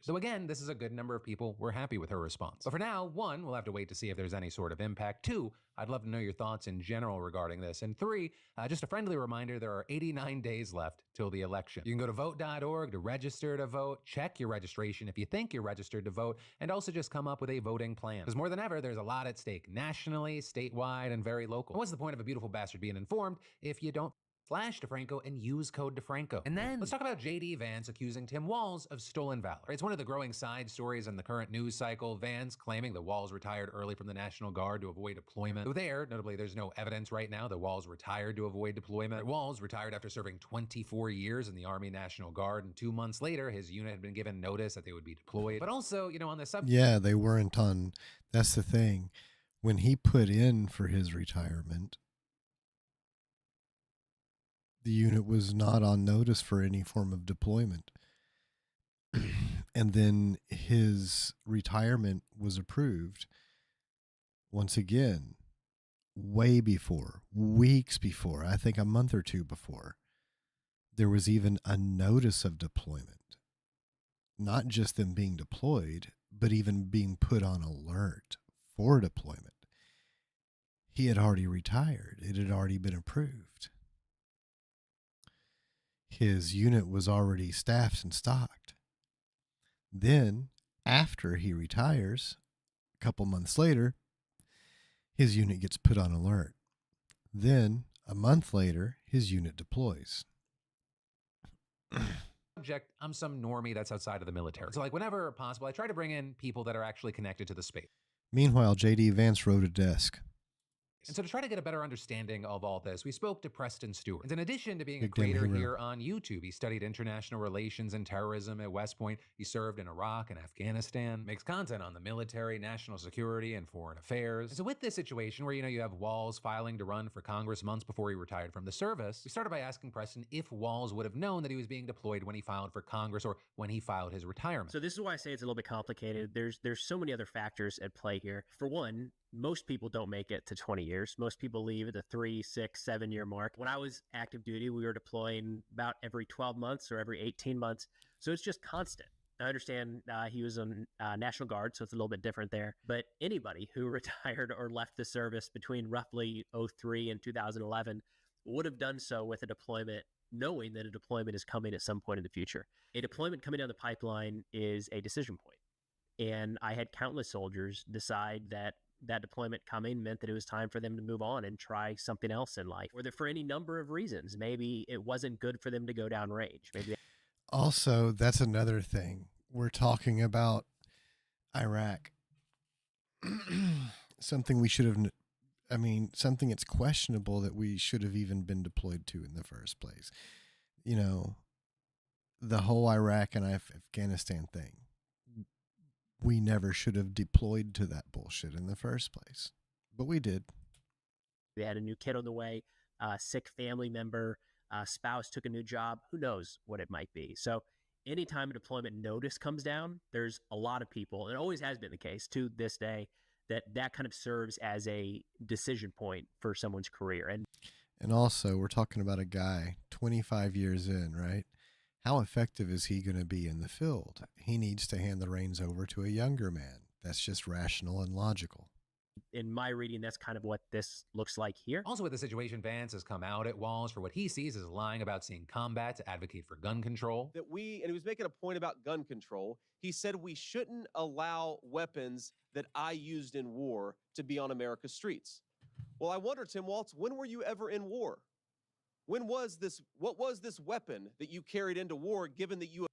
So again, this is a good number of people were happy with her response. But for now, 1, we'll have to wait to see if there's any sort of impact. 2, I'd love to know your thoughts in general regarding this. And 3, just a friendly reminder, there are 89 days left till the election. You can go to vote.org to register to vote, check your registration if you think you're registered to vote, and also just come up with a voting plan. Because more than ever, there's a lot at stake nationally, statewide, and very local. And what's the point of a beautiful bastard being informed if you don't Flash DeFranco and use code DeFranco. And then let's talk about JD Vance accusing Tim Walz of stolen valor. It's one of the growing side stories in the current news cycle. Vance claiming that Walz retired early from the National Guard to avoid deployment. Though notably, there's no evidence right now that Walz retired to avoid deployment. Walz retired after serving 24 years in the Army National Guard, and 2 months later, his unit had been given notice that they would be deployed. But also, on the subject. Yeah, they weren't on. That's the thing. When he put in for his retirement, the unit was not on notice for any form of deployment. And then his retirement was approved once again, way before, weeks before, I think a month or 2 before, there was even a notice of deployment. Not just them being deployed, but even being put on alert for deployment. He had already retired. It had already been approved. his unit was already staffed and stocked. Then, after he retires, a couple months later, his unit gets put on alert. Then, a month later, his unit deploys. Subject, I'm some normie that's outside of the military. So, like, whenever possible, I try to bring in people that are actually connected to the space. Meanwhile, J.D. Vance wrote a desk. And so to try to get a better understanding of all this, we spoke to Preston Stewart. And in addition to being Big a damn creator hero. here on YouTube, he studied international relations and terrorism at West Point. He served in Iraq and Afghanistan, makes content on the military, national security, and foreign affairs. And so with this situation where, you have Walls filing to run for Congress months before he retired from the service, we started by asking Preston if Walls would have known that he was being deployed when he filed for Congress or when he filed his retirement. So this is why I say it's a little bit complicated. There's so many other factors at play here. For one, most people don't make it to 20 years. Most people leave at the 3, 6, 7-year mark. When I was active duty, we were deploying about every 12 months or every 18 months. So it's just constant. I understand he was on National Guard, so it's a little bit different there. But anybody who retired or left the service between roughly 03 and 2011 would have done so with a deployment, knowing that a deployment is coming at some point in the future. A deployment coming down the pipeline is a decision point. And I had countless soldiers decide that deployment coming meant that it was time for them to move on and try something else in life, or that for any number of reasons. Maybe it wasn't good for them to go down range. Also, that's another thing. We're talking about Iraq. Something we should have, something it's questionable that we should have even been deployed to in the first place. The whole Iraq and Afghanistan thing. We never should have deployed to that bullshit in the first place, but we did. They had a new kid on the way, sick family member, spouse took a new job. Who knows what it might be? So anytime a deployment notice comes down, there's a lot of people, and it always has been the case to this day, that kind of serves as a decision point for someone's career. And also, we're talking about a guy 25 years in, right? How effective is he going to be in the field? He needs to hand the reins over to a younger man. That's just rational and logical. In my reading, that's kind of what this looks like here. Also with the situation, Vance has come out at Walls for what he sees as lying about seeing combat to advocate for gun control. And he was making a point about gun control. He said we shouldn't allow weapons that I used in war to be on America's streets. Well, I wonder, Tim Waltz, when were you ever in war? What was this weapon that you carried into war, given that you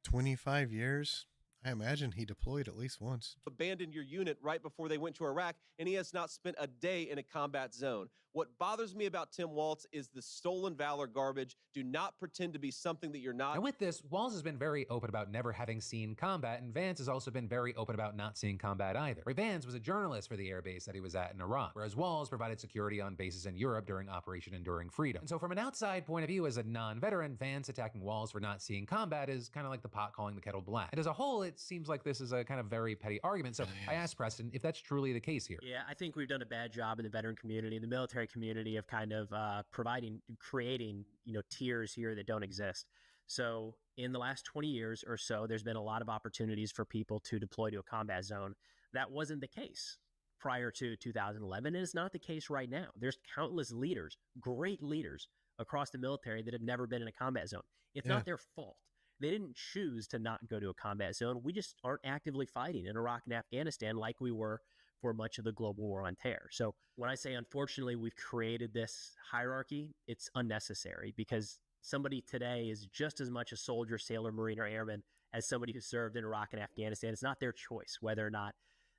25 years? I imagine he deployed at least once. Abandoned your unit right before they went to Iraq, and he has not spent a day in a combat zone. What bothers me about Tim Waltz is the stolen valor garbage. Do not pretend to be something that you're not. And with this, Walls has been very open about never having seen combat, and Vance has also been very open about not seeing combat either. Ray Vance was a journalist for the air base that he was at in Iraq, whereas Walls provided security on bases in Europe during Operation Enduring Freedom. And so from an outside point of view, as a non-veteran, Vance attacking Walls for not seeing combat is kind of like the pot calling the kettle black. And as a whole, it seems like this is a kind of very petty argument. So I asked Preston if that's truly the case here. Yeah, I think we've done a bad job in the veteran community, the military community, of kind of creating, tiers here that don't exist. So in the last 20 years or so, there's been a lot of opportunities for people to deploy to a combat zone. That wasn't the case prior to 2011, and it's not the case right now. There's countless leaders, great leaders across the military that have never been in a combat zone. It's not their fault. They didn't choose to not go to a combat zone. We just aren't actively fighting in Iraq and Afghanistan like we were for much of the global war on terror. So when I say, unfortunately, we've created this hierarchy, it's unnecessary, because somebody today is just as much a soldier, sailor, Marine, or airman as somebody who served in Iraq and Afghanistan. It's not their choice whether or not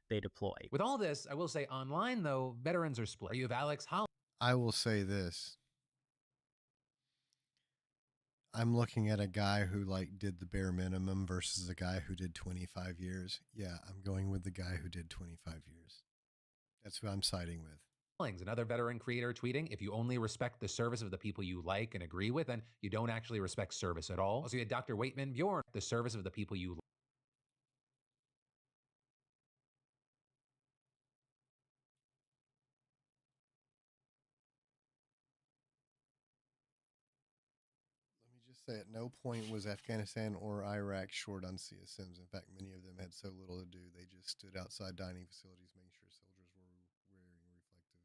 they deploy. With all this, I will say online, though, veterans are split. You have Alex Holland. I will say this. I'm looking at a guy who did the bare minimum versus a guy who did 25 years. Yeah, I'm going with the guy who did 25 years. That's who I'm siding with. Another veteran creator tweeting, if you only respect the service of the people you like and agree with, then you don't actually respect service at all. Also, you had Dr. Waitman Bjorn, the service of the people you like. Say at no point was Afghanistan or Iraq short on CSMs. In fact, many of them had so little to do. They just stood outside dining facilities making sure soldiers were wearing reflective.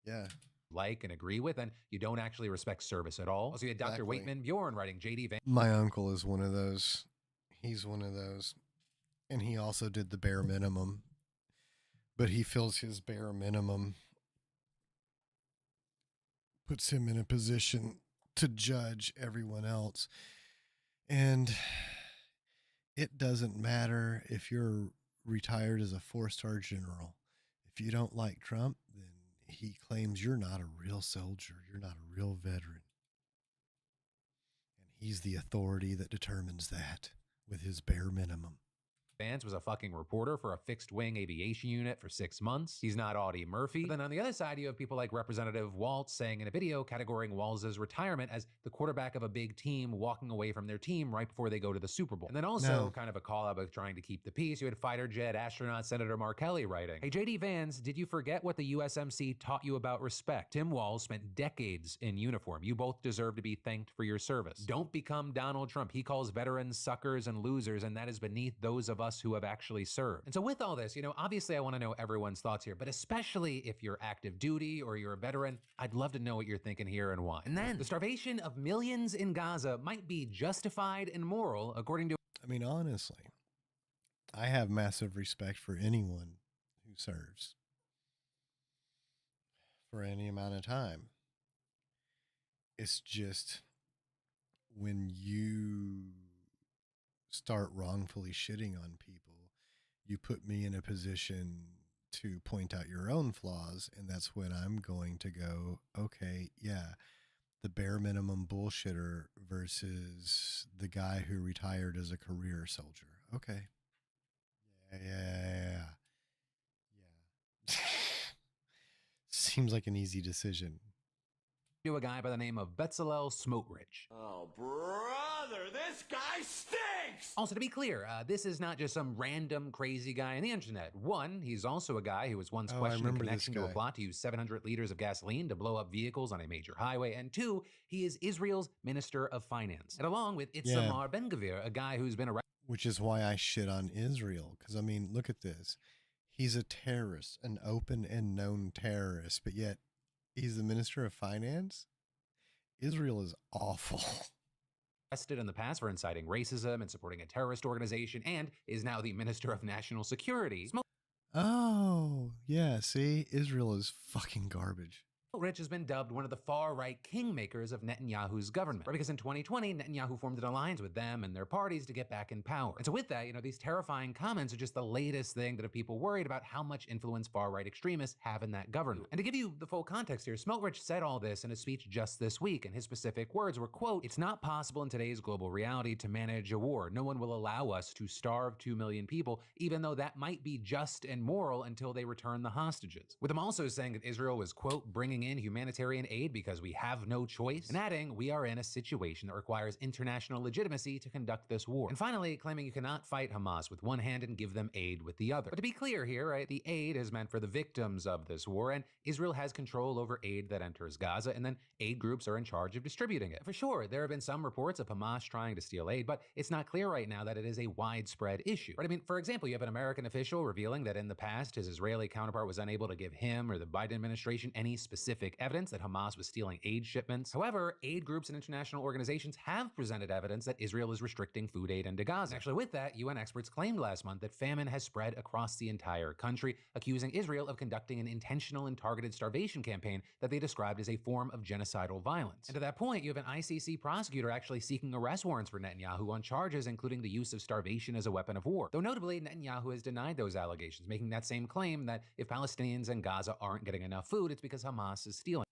Yeah, like and agree with, then you don't actually respect service at all. Also, you had Dr. Exactly. Waitman Bjorn writing JD Van. My uncle is one of those. He's one of those. And he also did the bare minimum. But he feels his bare minimum puts him in a position to judge everyone else. And it doesn't matter if you're retired as a 4-star general. If you don't like Trump, then he claims you're not a real soldier. You're not a real veteran. And he's the authority that determines that with his bare minimum. Vance was a fucking reporter for a fixed-wing aviation unit for 6 months. He's not Audie Murphy. But then on the other side, you have people like Representative Waltz saying in a video, categorizing Walz's retirement as the quarterback of a big team walking away from their team right before they go to the Super Bowl. And then also kind of a call out of trying to keep the peace. You had fighter jet astronaut Senator Mark Kelly writing, "Hey, JD Vance, did you forget what the USMC taught you about respect? Tim Walz spent decades in uniform. You both deserve to be thanked for your service. Don't become Donald Trump. He calls veterans suckers and losers, and that is beneath those of us who have actually served." And so with all this, obviously I want to know everyone's thoughts here, but especially if you're active duty or you're a veteran, I'd love to know what you're thinking here and why. And then the starvation of millions in Gaza might be justified and moral, according to... I mean, honestly, I have massive respect for anyone who serves for any amount of time. It's just when you start wrongfully shitting on people, you put me in a position to point out your own flaws, and that's when I'm going to go, okay, yeah, the bare minimum bullshitter versus the guy who retired as a career soldier. Okay. Yeah. Seems like an easy decision. To a guy by the name of Bezalel Smotrich. Oh, brother, this guy stinks! Also, to be clear, this is not just some random crazy guy on the internet. One, he's also a guy who was once questioned in connection to a plot to use 700 liters of gasoline to blow up vehicles on a major highway. And two, he is Israel's Minister of Finance. And along with Itamar Ben-Gvir, a guy who's been arrested. Which is why I shit on Israel. Because, I mean, look at this. He's a terrorist, an open and known terrorist, but yet he's the Minister of Finance? Israel is awful. Arrested in the past for inciting racism and supporting a terrorist organization, and is now the Minister of National Security. Oh, yeah, see? Israel is fucking garbage. Rich has been dubbed one of the far-right kingmakers of Netanyahu's government. Right? Because in 2020, Netanyahu formed an alliance with them and their parties to get back in power. And so with that, these terrifying comments are just the latest thing that have people worried about how much influence far-right extremists have in that government. And to give you the full context here, Smotrich said all this in a speech just this week, and his specific words were, quote, "It's not possible in today's global reality to manage a war. No one will allow us to starve 2 million people, even though that might be just and moral until they return the hostages." With him also saying that Israel was, quote, "bringing in humanitarian aid because we have no choice," and adding, "We are in a situation that requires international legitimacy to conduct this war." And finally, claiming you cannot fight Hamas with one hand and give them aid with the other. But to be clear here, right, the aid is meant for the victims of this war, and Israel has control over aid that enters Gaza, and then aid groups are in charge of distributing it. For sure, there have been some reports of Hamas trying to steal aid, but it's not clear right now that it is a widespread issue. Right? I mean, for example, you have an American official revealing that in the past, his Israeli counterpart was unable to give him or the Biden administration any specific evidence that Hamas was stealing aid shipments. However, aid groups and international organizations have presented evidence that Israel is restricting food aid into Gaza. And actually, with that, UN experts claimed last month that famine has spread across the entire country, accusing Israel of conducting an intentional and targeted starvation campaign that they described as a form of genocidal violence. And to that point, you have an ICC prosecutor actually seeking arrest warrants for Netanyahu on charges including the use of starvation as a weapon of war. Though notably, Netanyahu has denied those allegations, making that same claim that if Palestinians in Gaza aren't getting enough food, it's because Hamas is stealing.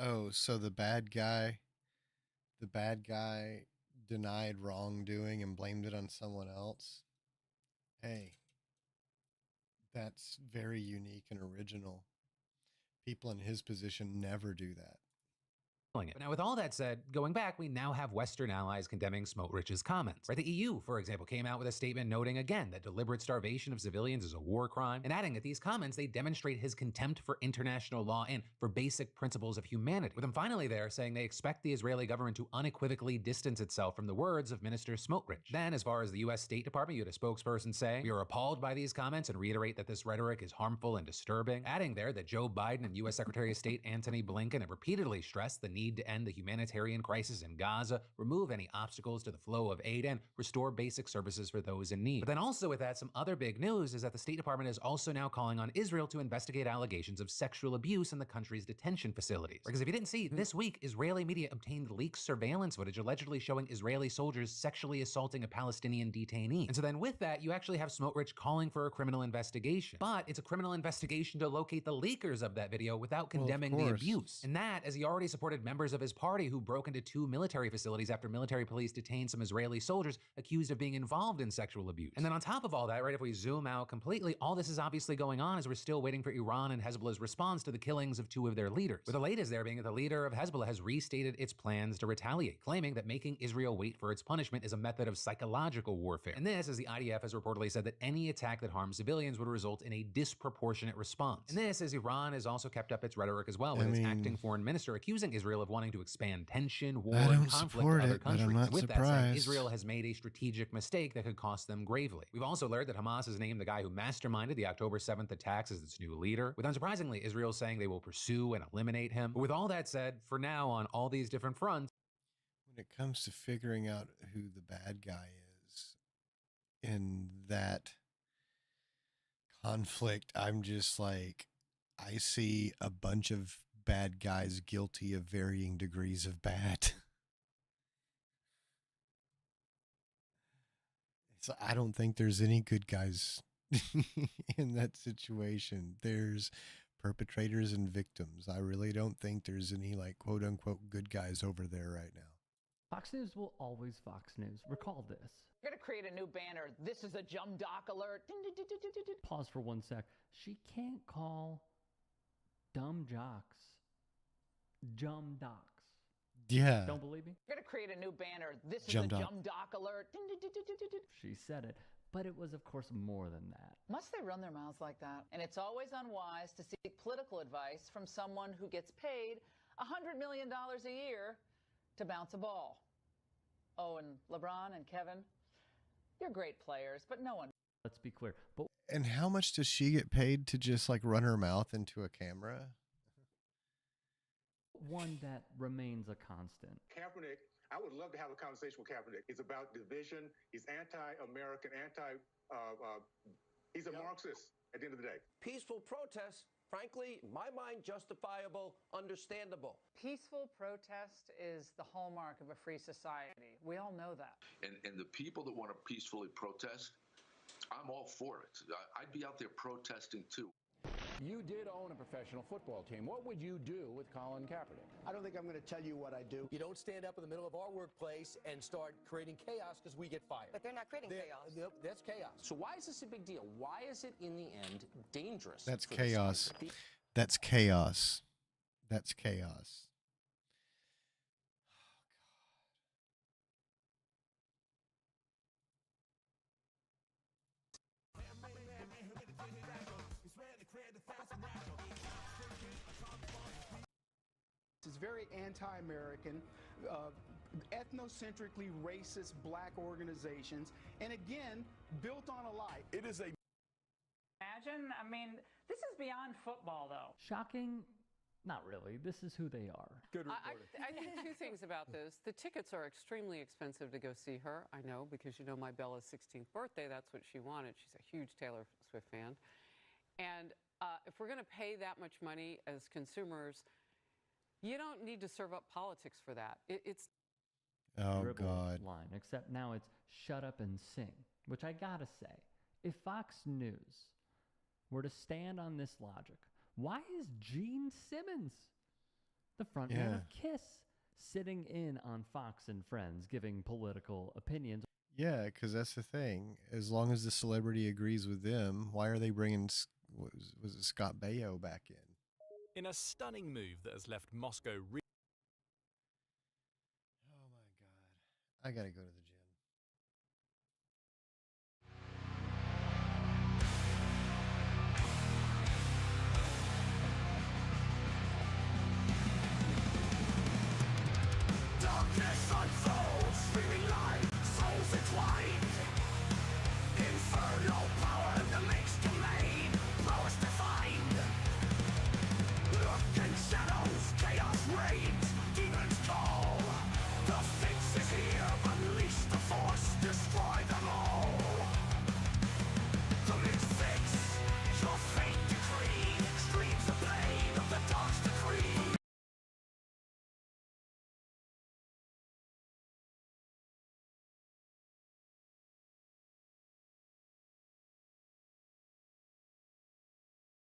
Oh, so the bad guy denied wrongdoing and blamed it on someone else? Hey, that's very unique and original. People in his position never do that. it. But now, with all that said, going back, we now have Western allies condemning Smotrich's comments. Right? The EU, for example, came out with a statement noting again that deliberate starvation of civilians is a war crime, and adding that these comments, they demonstrate his contempt for international law and for basic principles of humanity. With them finally there saying they expect the Israeli government to unequivocally distance itself from the words of Minister Smotrich. Then, as far as the US State Department, you had a spokesperson say, "We are appalled by these comments and reiterate that this rhetoric is harmful and disturbing," adding there that Joe Biden and US Secretary of State Antony Blinken have repeatedly stressed the need to end the humanitarian crisis in Gaza, remove any obstacles to the flow of aid, and restore basic services for those in need. But then also with that, some other big news is that the State Department is also now calling on Israel to investigate allegations of sexual abuse in the country's detention facilities. Because if you didn't see, this week, Israeli media obtained leaked surveillance footage allegedly showing Israeli soldiers sexually assaulting a Palestinian detainee. And so then with that, you actually have Smotrich calling for a criminal investigation. But it's a criminal investigation to locate the leakers of that video without condemning the abuse. And that, as he already supported members of his party who broke into 2 military facilities after military police detained some Israeli soldiers accused of being involved in sexual abuse. And then on top of all that, right, if we zoom out completely, all this is obviously going on as we're still waiting for Iran and Hezbollah's response to the killings of 2 of their leaders. With the latest there being that the leader of Hezbollah has restated its plans to retaliate, claiming that making Israel wait for its punishment is a method of psychological warfare. And this, as the IDF has reportedly said, that any attack that harms civilians would result in a disproportionate response. And this, as Iran has also kept up its rhetoric as well, with its acting foreign minister accusing Israel of wanting to expand tension, war, and conflict with other countries. And with that, saying Israel has made a strategic mistake that could cost them gravely. We've also learned that Hamas has named the guy who masterminded the October 7th attacks as its new leader, with unsurprisingly Israel saying they will pursue and eliminate him. But with all that said, for now on all these different fronts, when it comes to figuring out who the bad guy is in that conflict, I'm just like, I see a bunch of bad guys guilty of varying degrees of bad. So I don't think there's any good guys in that situation. There's perpetrators and victims. I really don't think there's any like quote unquote good guys over there right now. Fox News will always Fox News. Recall this. We're going to create a new banner. This is a Jumdoc alert. Pause for 1 sec. She can't call dumb jocks Jumdocs. Yeah. Don't believe me? We're going to create a new banner. This is a Jumdoc alert. She said it, but it was, of course, more than that. Must they run their mouths like that? And it's always unwise to seek political advice from someone who gets paid $100 million a year to bounce a ball. Oh, and LeBron and Kevin, you're great players, but no one. Let's be clear. But and how much does she get paid to just like run her mouth into a camera? One that remains a constant. Kaepernick, I would love to have a conversation with Kaepernick. It's about division. He's anti-American, he's a Marxist at the end of the day. Peaceful protests, frankly, my mind, justifiable, understandable. Peaceful protest is the hallmark of a free society. We all know that. And the people that want to peacefully protest, I'm all for it. I'd be out there protesting too. You did own a professional football team. What would you do with Colin Kaepernick? I don't think I'm going to tell you what I do. You don't stand up in the middle of our workplace and start creating chaos because we get fired. But they're not creating chaos. That's chaos. So why is this a big deal? Why is it, in the end, dangerous? That's chaos. That's chaos. That's chaos. It's very anti-American, ethnocentrically racist black organizations, and again, built on a lie. It is a... Imagine, I mean, this is beyond football, though. Shocking? Not really. This is who they are. Good reporter. I think 2 things about this. The tickets are extremely expensive to go see her. I know, because you know my Bella's 16th birthday, that's what she wanted. She's a huge Taylor Swift fan. And if we're going to pay that much money as consumers, you don't need to serve up politics for that. It's oh God line. Except now it's shut up and sing, which I gotta say, if Fox News were to stand on this logic, why is Gene Simmons, the frontman of Kiss, sitting in on Fox and Friends giving political opinions? Yeah, because that's the thing. As long as the celebrity agrees with them, why are they bringing was it Scott Baio back in? In a stunning move that has left Moscow I gotta go to the